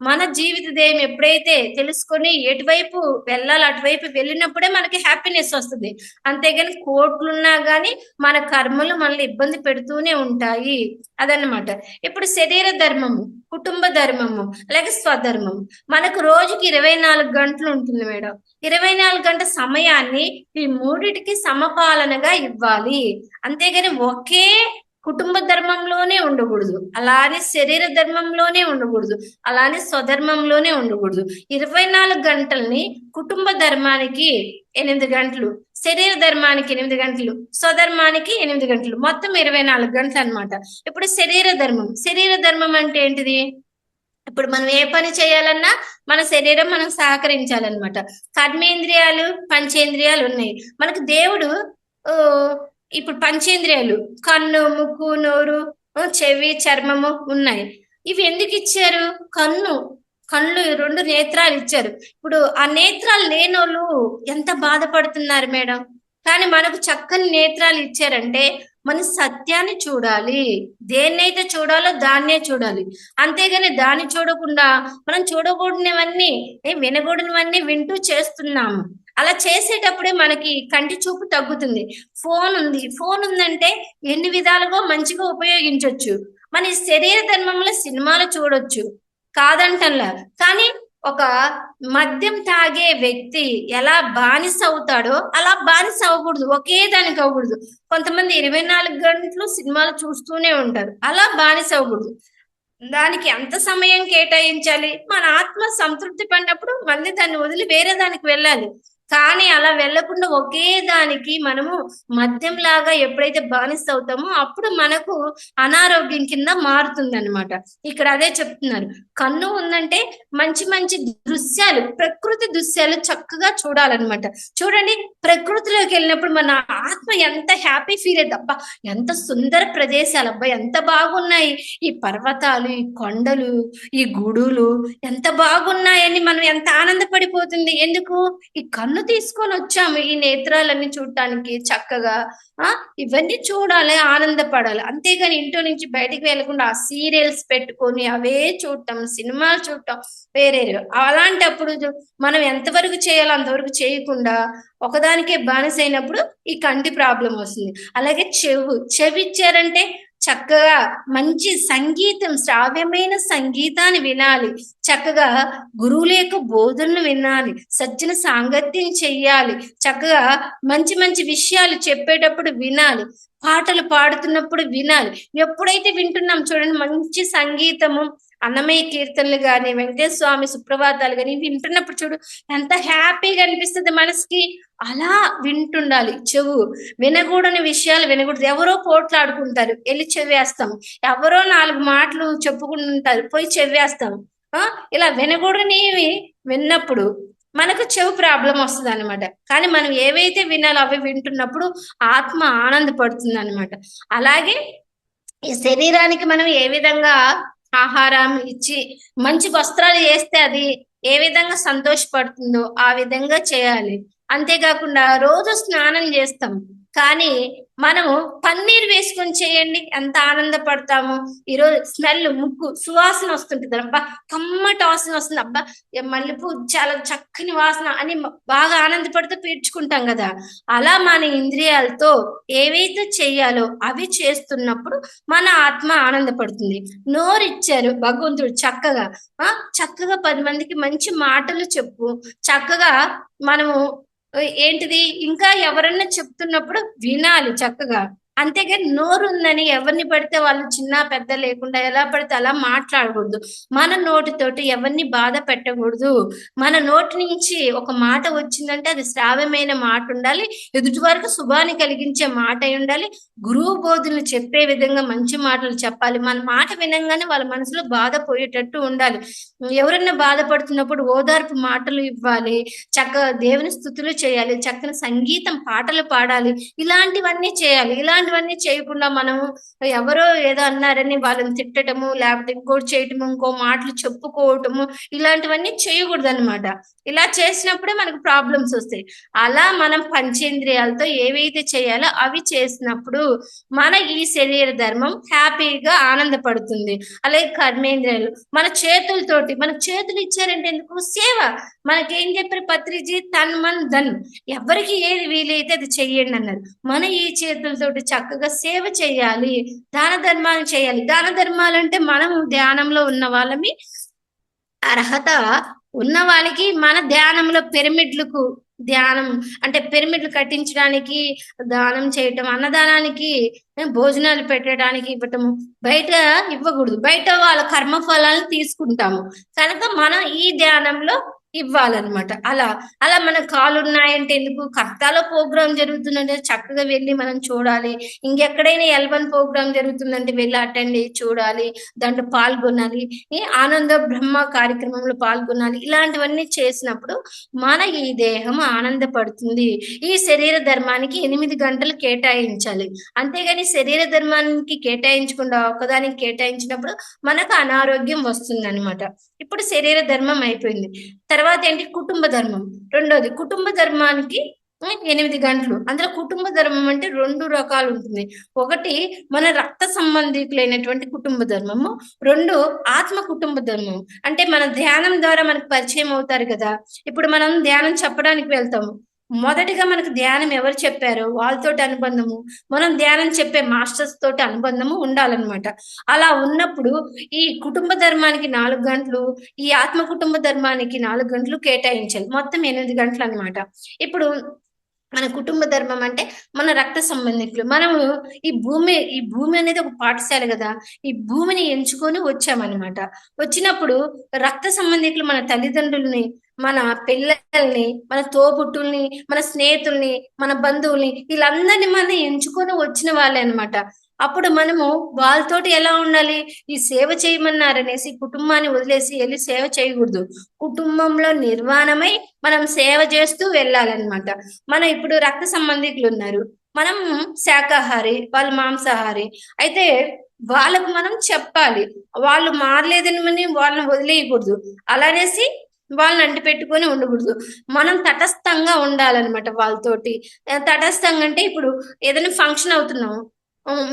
మన జీవిత ధ్యేయం ఎప్పుడైతే తెలుసుకొని ఎటువైపు వెళ్ళాలి అటువైపు వెళ్ళినప్పుడే మనకి హ్యాపీనెస్ వస్తుంది. అంతేగాని కోట్లున్నా గానీ మన కర్మలు మనల్ని ఇబ్బంది పెడుతూనే ఉంటాయి. అదన్నమాట. ఇప్పుడు శరీర ధర్మము, కుటుంబ ధర్మము, అలాగే స్వధర్మము. మనకు రోజుకి 24 గంటలు ఉంటుంది మేడం. 24 గంటల సమయాన్ని ఈ మూడిటికి సమపాలనగా ఇవ్వాలి. అంతేగాని ఒకే కుటుంబ ధర్మంలోనే ఉండకూడదు, అలానే శరీర ధర్మంలోనే ఉండకూడదు, అలానే స్వధర్మంలోనే ఉండకూడదు. 24 గంటల్ని కుటుంబ ధర్మానికి 8 గంటలు, శరీర ధర్మానికి 8 గంటలు, స్వధర్మానికి 8 గంటలు, మొత్తం 24 గంటలు అనమాట. ఇప్పుడు శరీర ధర్మం. శరీర ధర్మం అంటే ఏంటిది? ఇప్పుడు మనం ఏ పని చేయాలన్నా మన శరీరం మనం సహకరించాలన్నమాట. కర్మేంద్రియాలు, పంచేంద్రియాలు ఉన్నాయి మనకు. దేవుడు ఇప్పుడు పంచేంద్రియాలు కన్ను, ముక్కు, నోరు, చెవి, చర్మము ఉన్నాయి. ఇవి ఎందుకు ఇచ్చారు? కళ్ళు 2 నేత్రాలు ఇచ్చారు. ఇప్పుడు ఆ నేత్రాలు లేనోళ్ళు ఎంత బాధపడుతున్నారు మేడం. కానీ మనకు చక్కని నేత్రాలు ఇచ్చారంటే మనం సత్యాన్ని చూడాలి. దేన్నైతే చూడాలో దాన్నే చూడాలి. అంతేగాని దాన్ని చూడకుండా మనం చూడకూడనివన్నీ, వినకూడనివన్నీ వింటూ చేస్తున్నాము. అలా చేసేటప్పుడే మనకి కంటి చూపు తగ్గుతుంది. ఫోన్ ఉందంటే ఎన్ని విధాలుగా మంచిగా ఉపయోగించవచ్చు. మన శరీర ధర్మంలో సినిమాలు చూడొచ్చు, కాదంటల్లా. కానీ ఒక మద్యం తాగే వ్యక్తి ఎలా బానిస అవుతాడో అలా బానిస అవ్వకూడదు, ఒకే దానికి అవ్వకూడదు. కొంతమంది 24 గంటలు సినిమాలు చూస్తూనే ఉంటారు, అలా బానిస అవ్వకూడదు. దానికి ఎంత సమయం కేటాయించాలి? మన ఆత్మ సంతృప్తి పడినప్పుడు మళ్ళీ దాన్ని వదిలి వేరే దానికి వెళ్ళాలి. కానీ అలా వెళ్లకుండా ఒకే దానికి మనము మద్యం లాగా ఎప్పుడైతే బానిస అవుతామో అప్పుడు మనకు అనారోగ్యం కింద మారుతుంది అనమాట. ఇక్కడ అదే చెప్తున్నారు. కన్ను ఉందంటే మంచి మంచి దృశ్యాలు, ప్రకృతి దృశ్యాలు చక్కగా చూడాలన్నమాట. చూడండి, ప్రకృతిలోకి వెళ్ళినప్పుడు మన ఆత్మ ఎంత హ్యాపీ ఫీల్ అవుతుంది. అబ్బా ఎంత సుందర ప్రదేశాలు, అబ్బా ఎంత బాగున్నాయి, ఈ పర్వతాలు, ఈ కొండలు, ఈ గుడులు ఎంత బాగున్నాయని మనం ఎంత ఆనందపడిపోతుంది. ఎందుకు? ఈ కన్ను తీసుకొని వచ్చాము ఈ నేత్రాలన్నీ చూడటానికి. చక్కగా ఇవన్నీ చూడాలి, ఆనందపడాలి. అంతేగాని ఇంట్లో నుంచి బయటికి వెళ్లకుండా ఆ సీరియల్స్ పెట్టుకొని అవే చూడటం, సినిమాలు చూడటం వేరే. అలాంటప్పుడు మనం ఎంతవరకు చేయాలో అంతవరకు చేయకుండా ఒకదానికే బానిస అయినప్పుడు ఈ కంటి ప్రాబ్లం వస్తుంది. అలాగే చెవి ఇచ్చారంటే చక్కగా మంచి సంగీతం, శ్రావ్యమైన సంగీతాన్ని వినాలి, చక్కగా గురువుల యొక్క బోధనలు వినాలి, సజ్జన సాంగత్యం చెయ్యాలి, చక్కగా మంచి మంచి విషయాలు చెప్పేటప్పుడు వినాలి, పాటలు పాడుతున్నప్పుడు వినాలి. ఎప్పుడైతే వింటున్నాం చూడండి, మంచి సంగీతము, అన్నమయ్య కీర్తనలు కానీ, వెంకటేశ్వర స్వామి సుప్రభాతాలు కానీ వింటున్నప్పుడు చూడు ఎంత హ్యాపీగా అనిపిస్తుంది మనసుకి. అలా వింటుండాలి. చెవు వినకూడని విషయాలు వినకూడదు. ఎవరో పోట్లాడుకుంటారు, వెళ్ళి చెవేస్తాం. ఎవరో 4 మాటలు చెప్పుకుంటుంటారు, పోయి చెవేస్తాం. ఇలా వినకూడనివి విన్నప్పుడు మనకు చెవు ప్రాబ్లం వస్తుంది అనమాట. కానీ మనం ఏవైతే వినాలో అవి వింటున్నప్పుడు ఆత్మ ఆనందపడుతుంది అనమాట. అలాగే ఈ శరీరానికి మనం ఏ విధంగా ఆహారం ఇచ్చి మంచి వస్త్రాలు వేస్తే అది ఏ విధంగా సంతోషపడుతుందో ఆ విధంగా చేయాలి. అంతేకాకుండా రోజు స్నానం చేస్తాం, కానీ మనము పన్నీర్ వేసుకొని చేయండి, ఎంత ఆనందపడతాము. ఈరోజు స్మెల్, ముక్కు సువాసన వస్తుంటుంది, అబ్బా కమ్మటి వాసన వస్తుంది, అబ్బా మల్లెపూ చాలా చక్కని వాసన అని బాగా ఆనందపడుతూ పీడ్చుకుంటాం కదా. అలా మన ఇంద్రియాలతో ఏవైతే చెయ్యాలో అవి చేస్తున్నప్పుడు మన ఆత్మ ఆనందపడుతుంది. నోరిచ్చారు భగవంతుడు చక్కగా, చక్కగా 10 మందికి మంచి మాటలు చెప్పు, చక్కగా మనము ఏంటిది ఇంకా ఎవరన్నా చెప్తున్నప్పుడు వినాలి చక్కగా. అంతేగాని నోరు ఉందని ఎవరిని పడితే వాళ్ళు చిన్న పెద్ద లేకుండా ఎలా పడితే అలా మాట్లాడకూడదు. మన నోటితోటి ఎవరిని బాధ పెట్టకూడదు. మన నోటి నుంచి ఒక మాట వచ్చిందంటే అది శ్రావ్యమైన మాట ఉండాలి, ఎదుటి వరకు శుభాన్ని కలిగించే మాట అయి ఉండాలి, గురువు బోధనలు చెప్పే విధంగా మంచి మాటలు చెప్పాలి. మన మాట వినంగానే వాళ్ళ మనసులో బాధ పోయేటట్టు ఉండాలి. ఎవరన్నా బాధపడుతున్నప్పుడు ఓదార్పు మాటలు ఇవ్వాలి, చక్కగా దేవుని స్తుతులు చేయాలి, చక్కని సంగీతం పాటలు పాడాలి, ఇలాంటివన్నీ చేయాలి. ఇలాంటివన్నీ చేయకుండా మనము ఎవరో ఏదో అన్నారని వాళ్ళని తిట్టటము, లేకపోతే ఇంకోటి చేయటము, ఇంకో మాటలు చెప్పుకోవటము, ఇలాంటివన్నీ చేయకూడదు అనమాట. ఇలా చేసినప్పుడే మనకు ప్రాబ్లమ్స్ వస్తాయి. అలా మనం పంచేంద్రియాలతో ఏవైతే చేయాలో అవి చేసినప్పుడు మన ఈ శరీర ధర్మం హ్యాపీగా ఆనందపడుతుంది. అలాగే కర్మేంద్రియాలు, మన చేతులతోటి, మనకు చేతులు ఇచ్చారంటే ఎందుకు? సేవ. మనకేం చెప్పారు పత్రిజీ? తన్ మన్ ధన్, ఎవరికి ఏది వీలైతే అది చెయ్యండి అన్నారు. మన ఈ చేతులతోటి చక్కగా సేవ చేయాలి, దాన ధర్మాలు చేయాలి. దాన ధర్మాలు అంటే మనం ధ్యానంలో ఉన్న వాళ్ళమి, అర్హత ఉన్న వాళ్ళకి మన ధ్యానంలో పిరమిడ్లకు, ధ్యానం అంటే పిరమిడ్లు కట్టించడానికి దానం చేయటం, అన్నదానానికి భోజనాలు పెట్టడానికి ఇవ్వటము, బయట ఇవ్వకూడదు. బయట వాళ్ళ కర్మ ఫలాలను తీసుకుంటాము కనుక మనం ఈ ధ్యానంలో ఇవ్వాలన్నమాట. అలా అలా మన కాళ్ళు ఉన్నాయంటే ఎందుకు? కర్తాలో ప్రోగ్రామ్ జరుగుతుందంటే చక్కగా వెళ్ళి మనం చూడాలి. ఇంకెక్కడైనా ఎల్వన్ ప్రోగ్రామ్ జరుగుతుందంటే వెళ్ళి అటెండ్ అయ్యి చూడాలి, దాంట్లో పాల్గొనాలి, ఆనంద బ్రహ్మ కార్యక్రమంలో పాల్గొనాలి. ఇలాంటివన్నీ చేసినప్పుడు మన ఈ దేహం ఆనందపడుతుంది. ఈ శరీర ధర్మానికి 8 గంటలు కేటాయించాలి. అంతేగాని శరీర ధర్మానికి కేటాయించకుండా ఒక్కదానికి కేటాయించినప్పుడు మనకు అనారోగ్యం వస్తుంది అనమాట. ఇప్పుడు శరీర ధర్మం అయిపోయింది. తర్వాత ఏంటి? కుటుంబ ధర్మం. రెండోది కుటుంబ ధర్మానికి 8 గంటలు. అందులో కుటుంబ ధర్మం అంటే 2 రకాలు ఉంటుంది. ఒకటి మన రక్త సంబంధికులైనటువంటి కుటుంబ ధర్మము, 2 ఆత్మ కుటుంబ ధర్మం. అంటే మన ధ్యానం ద్వారా మనకు పరిచయం అవుతారు కదా. ఇప్పుడు మనం ధ్యానం చెప్పడానికి వెళ్తాము, మొదటిగా మనకు ధ్యానం ఎవరు చెప్పారో వాళ్ళతోటి అనుబంధము, మనం ధ్యానం చెప్పే మాస్టర్స్ తోటి అనుబంధము ఉండాలన్నమాట. అలా ఉన్నప్పుడు ఈ కుటుంబ ధర్మానికి 4 గంటలు, ఈ ఆత్మ కుటుంబ ధర్మానికి 4 గంటలు కేటాయించాలి. మొత్తం 8 గంటలు అనమాట. ఇప్పుడు మన కుటుంబ ధర్మం అంటే మన రక్త సంబంధికులు. మనము ఈ భూమి అనేది ఒక పాఠశాల కదా. ఈ భూమిని ఎంచుకొని వచ్చామన్నమాట. వచ్చినప్పుడు రక్త సంబంధికులు మన తల్లిదండ్రుల్ని, మన పిల్లల్ని, మన తోబుట్టుల్ని, మన స్నేహితుల్ని, మన బంధువుల్ని, వీళ్ళందరినీ మనం ఎంచుకొని వచ్చిన వాళ్ళే అనమాట. అప్పుడు మనము వాళ్ళతోటి ఎలా ఉండాలి? ఈ సేవ చేయమన్నారనేసి కుటుంబాన్ని వదిలేసి వెళ్ళి సేవ చేయకూడదు. కుటుంబంలో నిర్వాణమై మనం సేవ చేస్తూ వెళ్ళాలన్నమాట. మనం ఇప్పుడు రక్త సంబంధికులు ఉన్నారు, మనం శాకాహారి, వాళ్ళు మాంసాహారి అయితే వాళ్ళకు మనం చెప్పాలి. వాళ్ళు మారలేదని వాళ్ళని వదిలేయకూడదు, అలానేసి వాళ్ళని అంటి పెట్టుకొని ఉండకూడదు. మనం తటస్థంగా ఉండాలన్నమాట వాళ్ళతోటి. తటస్థంగా అంటే ఇప్పుడు ఏదైనా ఫంక్షన్ అవుతున్నాం,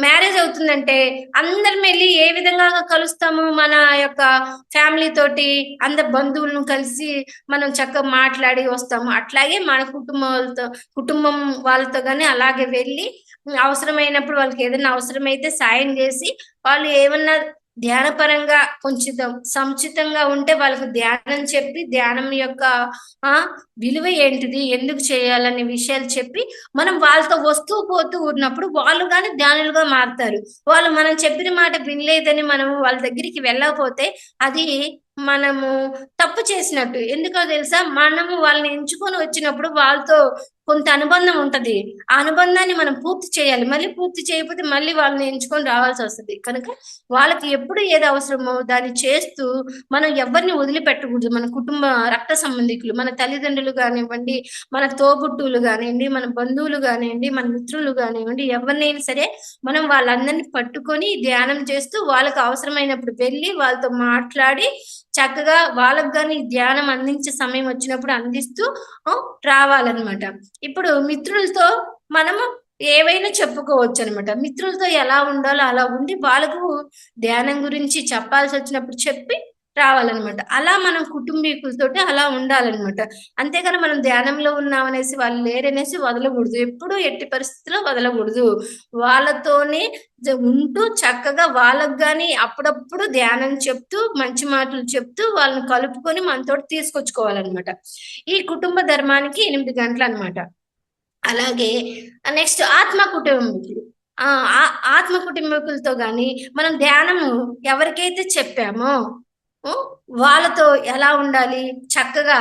మ్యారేజ్ అవుతుందంటే అందరం వెళ్ళి ఏ విధంగా కలుస్తాము? మన యొక్క ఫ్యామిలీ తోటి, అందరు బంధువులను కలిసి మనం చక్కగా మాట్లాడి వస్తాము. అట్లాగే మన కుటుంబం వాళ్ళతో కానీ అలాగే వెళ్ళి అవసరమైనప్పుడు వాళ్ళకి ఏదైనా అవసరమైతే సాయం చేసి, వాళ్ళు ఏమన్నా ధ్యానపరంగా కొంచెం సముచితంగా ఉంటే వాళ్ళకి ధ్యానం చెప్పి, ధ్యానం యొక్క ఆ విలువ ఏంటిది, ఎందుకు చేయాలనే విషయాలు చెప్పి మనం వాళ్ళతో వస్తూ పోతూ ఉన్నప్పుడు వాళ్ళు కానీ ధ్యానులుగా మారుతారు. వాళ్ళు మనం చెప్పిన మాట వినలేదని మనం వాళ్ళ దగ్గరికి వెళ్ళకపోతే అది మనము తప్పు చేసినట్టు. ఎందుకో తెలుసా, మనము వాళ్ళని ఎంచుకొని వచ్చినప్పుడు వాళ్ళతో కొంత అనుబంధం ఉంటది. ఆ అనుబంధాన్ని మనం పూర్తి చేయాలి. మళ్ళీ పూర్తి చేయకపోతే మళ్ళీ వాళ్ళని ఎంచుకొని రావాల్సి వస్తుంది. కనుక వాళ్ళకి ఎప్పుడు ఏది అవసరమో దాన్ని చేస్తూ మనం ఎవరిని వదిలిపెట్టకూడదు. మన కుటుంబ రక్త సంబంధికులు, మన తల్లిదండ్రులు కానివ్వండి, మన తోబుట్టువులు కానివ్వండి, మన బంధువులు కానివ్వండి, మన మిత్రులు కానివ్వండి, ఎవరినైనా సరే మనం వాళ్ళందరినీ పట్టుకొని ధ్యానం చేస్తూ వాళ్ళకి అవసరమైనప్పుడు వెళ్ళి వాళ్ళతో మాట్లాడి చక్కగా వాళ్ళకు కానీ ధ్యానం అందించే సమయం వచ్చినప్పుడు అందిస్తూ రావాలన్నమాట. ఇప్పుడు మిత్రులతో మనము ఏవైనా చెప్పుకోవచ్చు అనమాట. మిత్రులతో ఎలా ఉండాలో అలా ఉండి వాళ్ళకు ధ్యానం గురించి చెప్పాల్సి వచ్చినప్పుడు చెప్పి రావాలన్నమాట. అలా మనం కుటుంబీకులతోటి అలా ఉండాలన్నమాట. అంతేగాని మనం ధ్యానంలో ఉన్నామనేసి వాళ్ళు లేరనేసి వదలకూడదు. ఎప్పుడూ ఎట్టి పరిస్థితుల్లో వదలకూడదు. వాళ్ళతోనే ఉంటూ చక్కగా వాళ్ళకు కానీ అప్పుడప్పుడు ధ్యానం చెప్తూ మంచి మాటలు చెప్తూ వాళ్ళని కలుపుకొని మనతోటి తీసుకొచ్చుకోవాలన్నమాట. ఈ కుటుంబ ధర్మానికి 8 గంటలు అనమాట. అలాగే నెక్స్ట్ ఆత్మ కుటుంబీకులు. ఆత్మ కుటుంబీకులతో గాని మనం ధ్యానము ఎవరికైతే చెప్పామో వాళ్ళతో ఎలా ఉండాలి, చక్కగా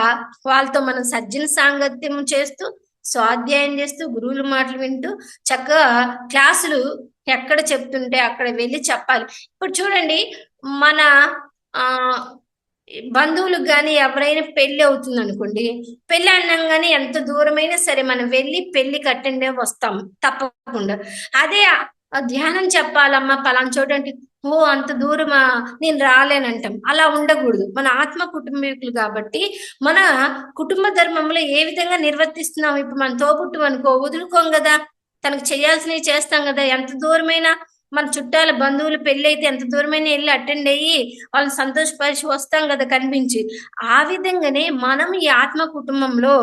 వాళ్ళతో మనం సజ్జన సాంగత్యం చేస్తూ, స్వాధ్యాయం చేస్తూ, గురువుల మాటలు వింటూ చక్కగా క్లాసులు ఎక్కడ చెప్తుంటే అక్కడ వెళ్ళి చెప్పాలి. ఇప్పుడు చూడండి, మన ఆ బంధువులకు కానీ ఎవరైనా పెళ్లి అవుతుంది అనుకోండి, పెళ్లి అన్నంగానే ఎంత దూరమైనా సరే మనం వెళ్ళి పెళ్లికి అటెండ్ వస్తాం తప్పకుండా. అదే ధ్యానం చెప్పాలమ్మా పలానా చోట అంటే, ఓ అంత దూరమా, నేను రాలేనంటాం. అలా ఉండకూడదు. మన ఆత్మ కుటుంబీకులు కాబట్టి మన కుటుంబ ధర్మంలో ఏ విధంగా నిర్వర్తిస్తున్నాం. ఇప్పుడు మన తోబుట్టు అనుకో వదులుకోం కదా, తనకు చేయాల్సినవి చేస్తాం కదా. ఎంత దూరమైనా మన చుట్టాల బంధువులు పెళ్లి అయితే ఎంత దూరమైనా వెళ్ళి అటెండ్ అయ్యి వాళ్ళని సంతోషపరిచి వస్తాం కదా కనిపించి. ఆ విధంగానే మనం ఈ ఆత్మ కుటుంబంలో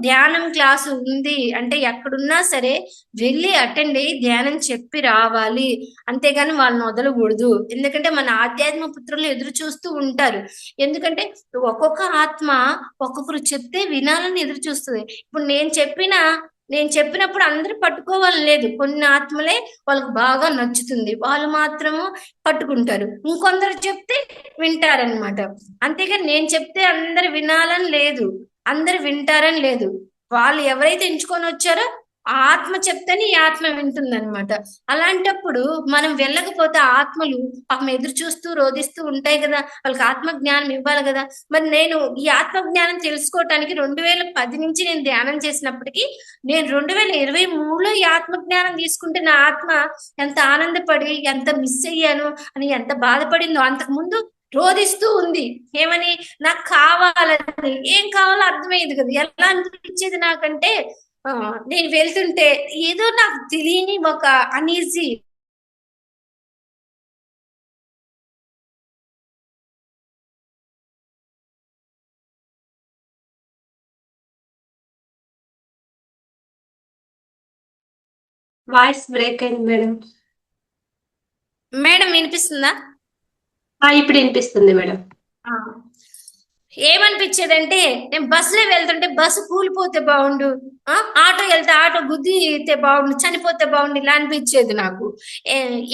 ధ్యానం క్లాసు ఉంది అంటే ఎక్కడున్నా సరే వెళ్ళి అటెండ్ అయ్యి ధ్యానం చెప్పి రావాలి. అంతేగాని వాళ్ళని వదలకూడదు. ఎందుకంటే మన ఆధ్యాత్మిక పుత్రులు ఎదురు చూస్తూ ఉంటారు. ఎందుకంటే ఒక్కొక్క ఆత్మ ఒక్కొక్కరు చెప్తే వినాలని ఎదురు చూస్తుంది. ఇప్పుడు నేను చెప్పినప్పుడు అందరూ పట్టుకోవాలని లేదు. కొన్ని ఆత్మలే వాళ్ళకు బాగా నచ్చుతుంది, వాళ్ళు మాత్రము పట్టుకుంటారు. ఇంకొందరు చెప్తే వింటారనమాట. అంతేగాని నేను చెప్తే అందరు వినాలని లేదు, అందరు వింటారని లేదు. వాళ్ళు ఎవరైతే ఎంచుకొని వచ్చారో ఆ ఆత్మ చెప్తేనే ఈ ఆత్మ వింటుందన్నమాట. అలాంటప్పుడు మనం వెళ్ళకపోతే ఆత్మలు పాపం ఎదురు చూస్తూ రోధిస్తూ ఉంటాయి కదా, వాళ్ళకి ఆత్మ జ్ఞానం ఇవ్వాలి కదా. మరి నేను ఈ ఆత్మ జ్ఞానం తెలుసుకోవటానికి 2010 నుంచి నేను ధ్యానం చేసినప్పటికీ నేను 2023లో ఈ ఆత్మ జ్ఞానం తీసుకుంటే నా ఆత్మ ఎంత ఆనందపడి ఎంత మిస్ అయ్యాను అని ఎంత బాధపడిందో. అంతకు ముందు రోధిస్తూ ఉంది. ఏమని, నాకు కావాలని. ఏం కావాలో అర్థమయ్యేది కదా. ఎలా అనిపించేది నాకంటే, నేను వెళ్తుంటే ఏదో నాకు తెలియని ఒక అనీజీ వాయిస్ బ్రేక్ అయింది మేడం. మేడం వినిపిస్తుందా? ఇప్పుడు వినిపిస్తుంది మేడం. ఏమనిపించేదంటే, నేను బస్సులో వెళ్తుంటే బస్సు కూలిపోతే బాగుండు, ఆటో వెళ్తే ఆటో గుద్దితే బాగుండు, చనిపోతే బాగుండు, ఇలా అనిపించేది నాకు.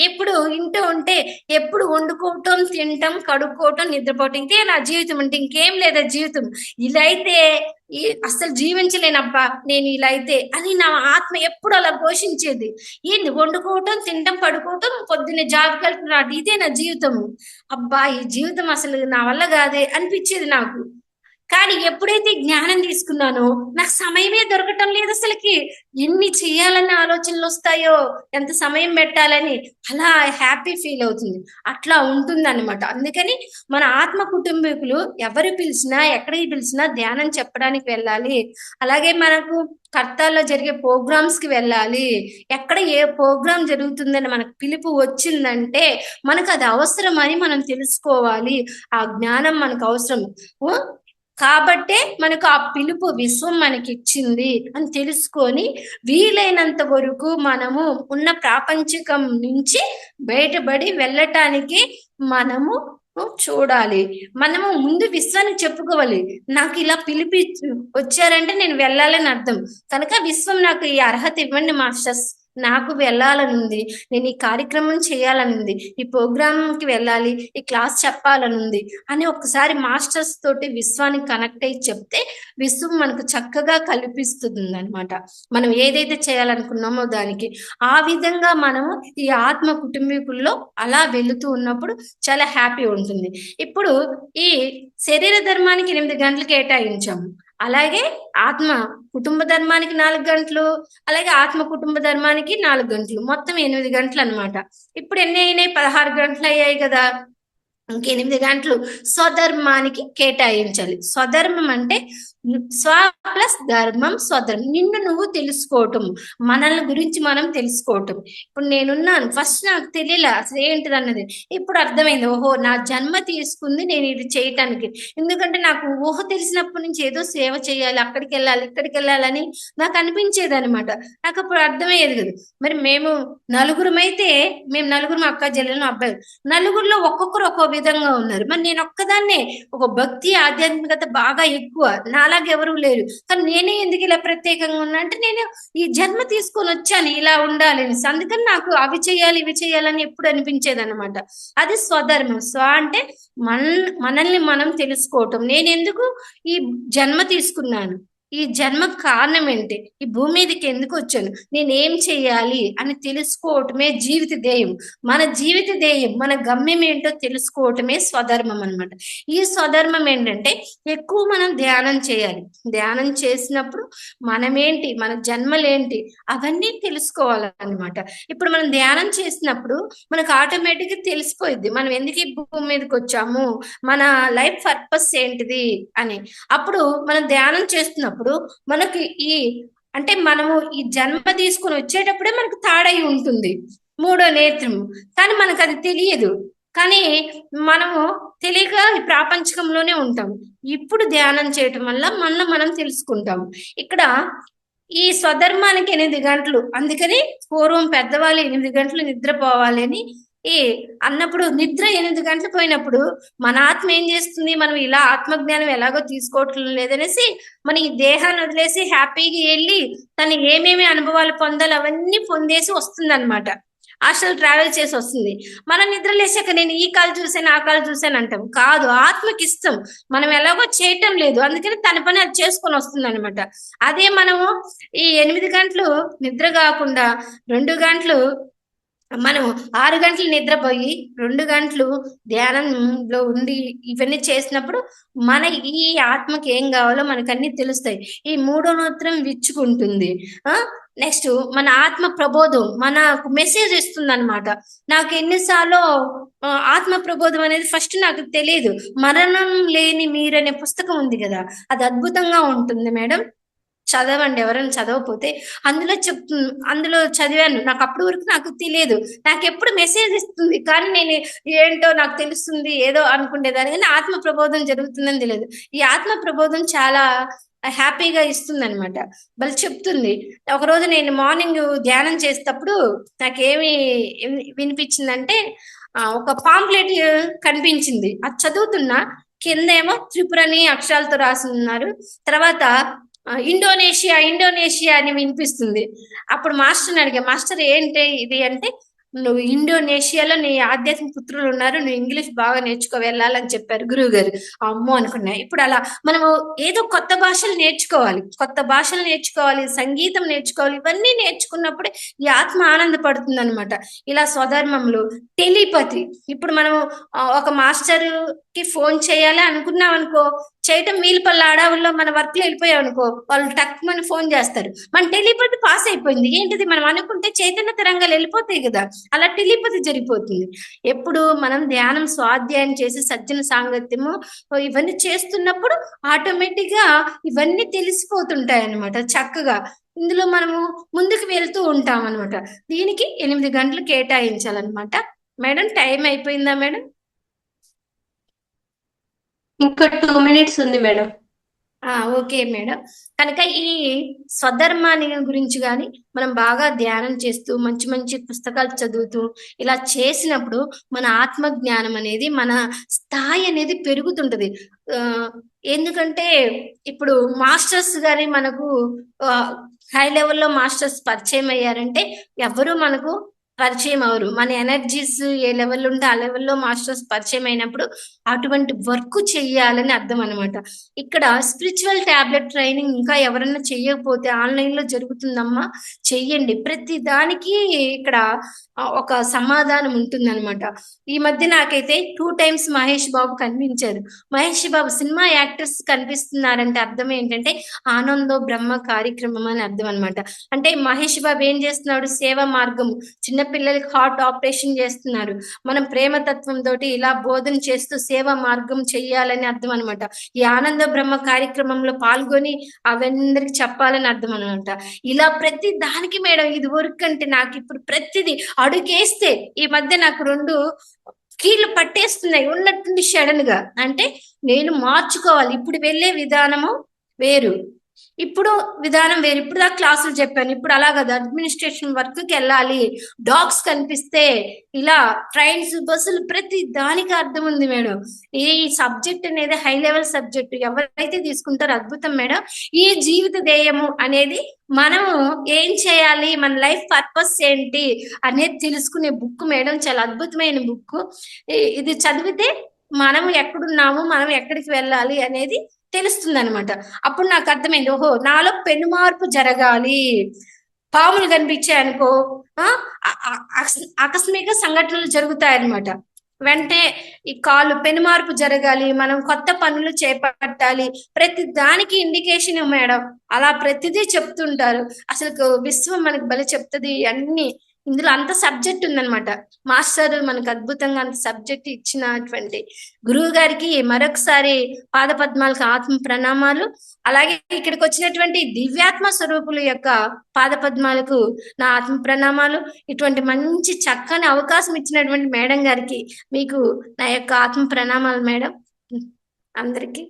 ఎప్పుడు ఇంటూ ఉంటే ఎప్పుడు వండుకోవటం, తినటం, కడుక్కోవటం, నిద్రపోవటం, ఇదే నా జీవితం అంటే ఇంకేం లేదా జీవితం. ఇలా అయితే అసలు జీవించలేనబ్బా నేను ఇలా అయితే అని నా ఆత్మ ఎప్పుడు అలా ఘోషించేది. ఏంది వండుకోవటం, తినటం, పడుకోవటం, పొద్దున్నే జాబ్కి వెళ్తున్నాడు, ఇదే నా జీవితము. అబ్బా ఈ జీవితం అసలు నా వల్ల కాదే అనిపించేది నాకు. కానీ ఎప్పుడైతే జ్ఞానం తీసుకున్నానో నాకు సమయమే దొరకటం లేదు అసలుకి. ఎన్ని చేయాలన్న ఆలోచనలు వస్తాయో, ఎంత సమయం పెట్టాలని, అలా హ్యాపీ ఫీల్ అవుతుంది. అట్లా ఉంటుంది అనమాట. అందుకని మన ఆత్మ కుటుంబీకులు ఎవరు పిలిచినా ఎక్కడికి పిలిచినా ధ్యానం చెప్పడానికి వెళ్ళాలి. అలాగే మనకు కర్తాల్లో జరిగే ప్రోగ్రామ్స్ కి వెళ్ళాలి. ఎక్కడ ఏ ప్రోగ్రామ్ జరుగుతుందని మనకు పిలుపు వచ్చిందంటే మనకు అది అవసరం అని మనం తెలుసుకోవాలి. ఆ జ్ఞానం మనకు అవసరం. కాబట్టే మనకు ఆ పిలుపు విశ్వం మనకి ఇచ్చింది అని తెలుసుకొని వీలైనంత వరకు మనము ఉన్న ప్రాపంచికం నుంచి బయటపడి వెళ్ళటానికి మనము చూడాలి. మనము ముందు విశ్వానికి చెప్పుకోవాలి, నాకు ఇలా పిలిపి వచ్చారంటే నేను వెళ్ళాలని అర్థం. కనుక విశ్వం నాకు ఈ అర్హత ఇవ్వండి మాస్టర్స్, నాకు వెళ్ళాలని ఉంది, నేను ఈ కార్యక్రమం చేయాలని ఉంది, ఈ ప్రోగ్రామ్కి వెళ్ళాలి, ఈ క్లాస్ చెప్పాలని ఉంది అని ఒకసారి మాస్టర్స్ తోటి విశ్వానికి కనెక్ట్ అయ్యి చెప్తే విశ్వం మనకు చక్కగా కల్పిస్తుంది అనమాట, మనం ఏదైతే చేయాలనుకున్నామో దానికి. ఆ విధంగా మనము ఈ ఆత్మ కుటుంబీకుల్లో అలా వెళుతూ ఉన్నప్పుడు చాలా హ్యాపీ ఉంటుంది. ఇప్పుడు ఈ శరీర ధర్మానికి 8 గంటలు కేటాయించాము, అలాగే ఆత్మ కుటుంబ ధర్మానికి 4 గంటలు, అలాగే ఆత్మ కుటుంబ ధర్మానికి 4 గంటలు, మొత్తం 8 గంటలు అనమాట. ఇప్పుడు ఎన్ని అయినాయి? 16 గంటలు అయ్యాయి కదా. ఇంక 8 గంటలు స్వధర్మానికి కేటాయించాలి. స్వధర్మం అంటే స్వ ప్లస్ ధర్మం, స్వధర్మం. నిన్ను నువ్వు తెలుసుకోవటం, మనల్ని గురించి మనం తెలుసుకోవటం. ఇప్పుడు నేనున్నాను, ఫస్ట్ నాకు తెలియలే అసలు ఏంటిది అన్నది, ఇప్పుడు అర్థమైంది. ఓహో, నా జన్మ తీసుకుంది నేను ఇది చేయటానికి. ఎందుకంటే నాకు ఊహ తెలిసినప్పటి నుంచి ఏదో సేవ చేయాలి, అక్కడికి వెళ్ళాలి, ఇక్కడికి వెళ్ళాలని నాకు అనిపించేది అనమాట. నాకు అప్పుడు అర్థమయ్యేది కదా. మరి మేము నలుగురమైతే, మేము నలుగురు అక్క చెల్లెలు అబ్బాయి, నలుగురిలో ఒక్కొక్కరు ఒక్కో విధంగా ఉన్నారు. మరి నేను ఒక్కదాన్నే ఒక భక్తి ఆధ్యాత్మికత బాగా ఎక్కువ, నాలాగా ఎవరు లేరు, కానీ నేనే ఎందుకు ఇలా ప్రత్యేకంగా ఉన్నా అంటే నేను ఈ జన్మ తీసుకొని వచ్చాను ఇలా ఉండాలని. అందుకని నాకు అవి చేయాలి ఇవి చేయాలని ఎప్పుడు అనిపించేది అనమాట. అది స్వధర్మం. స్వ అంటే మనల్ని మనం తెలుసుకోవటం. నేను ఎందుకు ఈ జన్మ తీసుకున్నాను, ఈ జన్మ కారణం ఏంటి, ఈ భూమి మీదకి ఎందుకు వచ్చాను, నేనేం చేయాలి అని తెలుసుకోవటమే జీవిత ధ్యేయం. మన జీవిత ధ్యేయం, మన గమ్యం ఏంటో తెలుసుకోవటమే స్వధర్మం అనమాట. ఈ స్వధర్మం ఏంటంటే ఎక్కువ మనం ధ్యానం చేయాలి. ధ్యానం చేసినప్పుడు మనమేంటి, మన జన్మలేంటి అవన్నీ తెలుసుకోవాలన్నమాట. ఇప్పుడు మనం ధ్యానం చేసినప్పుడు మనకు ఆటోమేటిక్గా తెలిసిపోయింది మనం ఎందుకు ఈ భూమి మీదకి వచ్చాము, మన లైఫ్ పర్పస్ ఏంటిది అని. అప్పుడు మనం ధ్యానం చేస్తున్నప్పుడు మనకి ఈ అంటే మనము ఈ జన్మ తీసుకుని వచ్చేటప్పుడే మనకు తాడై ఉంటుంది మూడో నేత్రము, కానీ మనకు అది తెలియదు. కానీ మనము తెలియక ఈ ప్రాపంచకంలోనే ఉంటాం. ఇప్పుడు ధ్యానం చేయటం వల్ల మనం తెలుసుకుంటాం. ఇక్కడ ఈ స్వధర్మానికి 8 గంటలు, అందుకని పూర్వం పెద్దవాళ్ళు 8 గంటలు నిద్రపోవాలి అని ఈ అన్నప్పుడు, నిద్ర 8 గంటలు పోయినప్పుడు మన ఆత్మ ఏం చేస్తుంది, మనం ఇలా ఆత్మజ్ఞానం ఎలాగో తీసుకోవటం లేదనేసి మన ఈ దేహాన్ని వదిలేసి హ్యాపీగా వెళ్ళి తను ఏమేమి అనుభవాలు పొందాలి అవన్నీ పొందేసి వస్తుంది అనమాట. హాస్టల్ ట్రావెల్ చేసి వస్తుంది. మనం నిద్ర లేచాక నేను ఈ కాలు చూసాను ఆ కాలు చూసాను అంటాం. కాదు, ఆత్మకి ఇష్టం, మనం ఎలాగో చేయటం లేదు, అందుకని తన పని అది చేసుకొని వస్తుంది అనమాట. అదే మనము ఈ 8 గంటలు నిద్ర కాకుండా 2 గంటలు, మనం 6 గంటలు నిద్రపోయి 2 గంటలు ధ్యానంలో ఉండి ఇవన్నీ చేసినప్పుడు మన ఈ ఆత్మకి ఏం కావాలో మనకు అన్ని తెలుస్తాయి. ఈ మూడో నేత్రం విచ్చుకుంటుంది. నెక్స్ట్ మన ఆత్మ ప్రబోధం మనకు మెసేజ్ ఇస్తుంది అనమాట. నాకు ఎన్నిసార్లు ఆత్మ ప్రబోధం అనేది ఫస్ట్ నాకు తెలియదు. మరణం లేని మీరనే పుస్తకం ఉంది కదా, అది అద్భుతంగా ఉంటుంది మేడం, చదవండి ఎవరైనా చదవకపోతే. అందులో చదివాను, నాకు అప్పటి వరకు నాకు తెలియదు, నాకు ఎప్పుడు మెసేజ్ ఇస్తుంది కానీ నేను ఏంటో నాకు తెలుస్తుంది ఏదో అనుకునేదాన్ని, కానీ ఆత్మ ప్రబోధం జరుగుతుందని తెలియదు. ఈ ఆత్మ ప్రబోధం చాలా హ్యాపీగా ఇస్తుంది అనమాట, బలి చెప్తుంది. ఒకరోజు నేను మార్నింగ్ ధ్యానం చేసేటప్పుడు నాకేమి వినిపించిందంటే ఒక పాంప్లెట్ కనిపించింది. అది చదువుతున్నా, కిందేమో త్రిపురని అక్షరాలతో రాసి ఉన్నారు, తర్వాత ఇండోనేషియా ఇండోనేషియా అని వినిపిస్తుంది. అప్పుడు మాస్టర్ని అడిగా, మాస్టర్ ఏంటి ఇది అంటే, నువ్వు ఇండోనేషియాలో నీ ఆధ్యాత్మిక పుత్రులు ఉన్నారు, నువ్వు ఇంగ్లీష్ బాగా నేర్చుకో వెళ్ళాలని చెప్పారు గురువు గారు. అమ్మో అనుకున్నా. ఇప్పుడు అలా మనము ఏదో కొత్త భాషలు నేర్చుకోవాలి, సంగీతం నేర్చుకోవాలి, ఇవన్నీ నేర్చుకున్నప్పుడే ఈ ఆత్మ ఆనందపడుతుంది అనమాట. ఇలా స్వధర్మంలో టెలిపతి, ఇప్పుడు మనము ఒక మాస్టర్ కి ఫోన్ చేయాలి అనుకున్నాం అనుకో, చేయటం వీలుపల్ల అడవుల్లో మన వర్క్ లో వెళ్ళిపోయాం అనుకో, వాళ్ళు టక్ మన ఫోన్ చేస్తారు, మన టెలిపతి పాస్ అయిపోయింది. ఏంటిది, మనం అనుకుంటే చైతన్య తరంగాలు వెళ్ళిపోతాయి కదా, అలా టెలిపతి జరిగిపోతుంది. ఎప్పుడు మనం ధ్యానం స్వాధ్యాయం చేసి సజ్జన సాంగత్యము ఇవన్నీ చేస్తున్నప్పుడు ఆటోమేటిక్ గా ఇవన్నీ తెలిసిపోతుంటాయి అనమాట చక్కగా. ఇందులో మనము ముందుకు వెళ్తూ ఉంటాం అనమాట. దీనికి 8 గంటలు కేటాయించాలన్నమాట. మేడం టైం అయిపోయిందా మేడం? ఇంకా 2 minutes ఉంది మేడం. Okay madam. కనుక ఈ స్వధర్మాన్ని గురించి గాని మనం బాగా ధ్యానం చేస్తూ, మంచి మంచి పుస్తకాలు చదువుతూ, ఇలా చేసినప్పుడు మన ఆత్మ జ్ఞానం అనేది, మన స్థాయి అనేది పెరుగుతుంటది. ఆహ్, ఎందుకంటే ఇప్పుడు మాస్టర్స్ గాని మనకు ఆహ్, హై లెవెల్‌లో మాస్టర్స్ పరిచయం అయ్యారంటే ఎవ్వరు మనకు పరిచయం అవ్వరు. మన ఎనర్జీస్ ఏ లెవెల్ ఉంటే ఆ లెవెల్‌లో మాస్టర్స్ పరిచయం అయినప్పుడు అటువంటి వర్క్ చెయ్యాలని అర్థం అనమాట. ఇక్కడ స్పిరిచువల్ టాబ్లెట్ ట్రైనింగ్ ఇంకా ఎవరన్నా చెయ్యకపోతే ఆన్‌లైన్‌లో జరుగుతుందమ్మా. చెయ్యండి. ప్రతి దానికి ఇక్కడ ఒక సమాధానం ఉంటుందనమాట. ఈ మధ్య నాకైతే 2 టైమ్స్ మహేష్ బాబు కనిపించారు. మహేష్ బాబు సినిమా యాక్టర్స్ కనిపిస్తున్నారంటే అర్థం ఏంటంటే ఆనందో బ్రహ్మ కార్యక్రమం అని అర్థం అనమాట. అంటే మహేష్ బాబు ఏం చేస్తున్నాడు? సేవా మార్గం. చిన్న పిల్లలకి హార్ట్ ఆపరేషన్ చేస్తున్నారు. మనం ప్రేమతత్వంతోటి ఇలా బోధన చేస్తూ సేవా మార్గం చెయ్యాలని అర్థం అనమాట. ఈ ఆనంద బ్రహ్మ కార్యక్రమంలో పాల్గొని అవందరికి చెప్పాలని అర్థం అనమాట. ఇలా ప్రతి దానికి మేడం ఇది వర్క్ అంటే నాకు ఇప్పుడు ప్రతిదీ అడుగేస్తే ఈ మధ్య నాకు 2 కీళ్ళు పట్టేస్తున్నాయి ఉన్నట్టుండి సడన్ గా. అంటే నేను మార్చుకోవాలి. ఇప్పుడు వెళ్ళే విధానము వేరు. ఇప్పుడు విధానం వేరు. ఇప్పుడు దాకా క్లాసులు చెప్పాను. ఇప్పుడు అలా కాదు. అడ్మినిస్ట్రేషన్ వర్క్‌కి వెళ్ళాలి. డాగ్స్ కనిపిస్తే ఇలా ట్రైన్స్, బస్సులు ప్రతి దానికి అర్థం ఉంది మేడం. ఈ సబ్జెక్ట్ అనేది హై లెవెల్ సబ్జెక్ట్. ఎవరైతే తీసుకుంటారో అద్భుతం మేడం. ఈ జీవిత ధ్యేయము అనేది మనము ఏం చేయాలి? మన లైఫ్ పర్పస్ ఏంటి? అనేది తెలుసుకునే బుక్ మేడం. చాలా అద్భుతమైన బుక్. ఇది చదివితే మనం ఎక్కడున్నాము? మనం ఎక్కడికి వెళ్ళాలి? అనేది తెలుస్తుందనమాట. అప్పుడు నాకు అర్థమైంది. ఓహో! నాలో పెను మార్పు జరగాలి. పాములు కనిపించాయనుకో ఆ! ఆకస్మిక సంఘటనలు జరుగుతాయన్నమాట. వెంటనే ఈ పెనుమార్పు జరగాలి. మనం కొత్త పనులు చేపట్టాలి. ప్రతి దానికి ఇండికేషన్ మేడం. అలా ప్రతిదీ చెప్తుంటారు. అసలుకు విశ్వం మనకు భలే చెప్తది అన్నీ. ఇందులో అంత సబ్జెక్ట్ ఉందన్నమాట. మాస్టర్ మనకు అద్భుతంగా అంత సబ్జెక్ట్ ఇచ్చినటువంటి గురువు గారికి మరొకసారి పాదపద్మాలకు ఆత్మ ప్రణామాలు. అలాగే ఇక్కడికి వచ్చినటువంటి దివ్యాత్మ స్వరూపుల యొక్క పాదపద్మాలకు నా ఆత్మ ప్రణామాలు. ఇటువంటి మంచి చక్కని అవకాశం ఇచ్చినటువంటి మేడం గారికి మీకు నా యొక్క ఆత్మ ప్రణామాలు మేడం. అందరికీ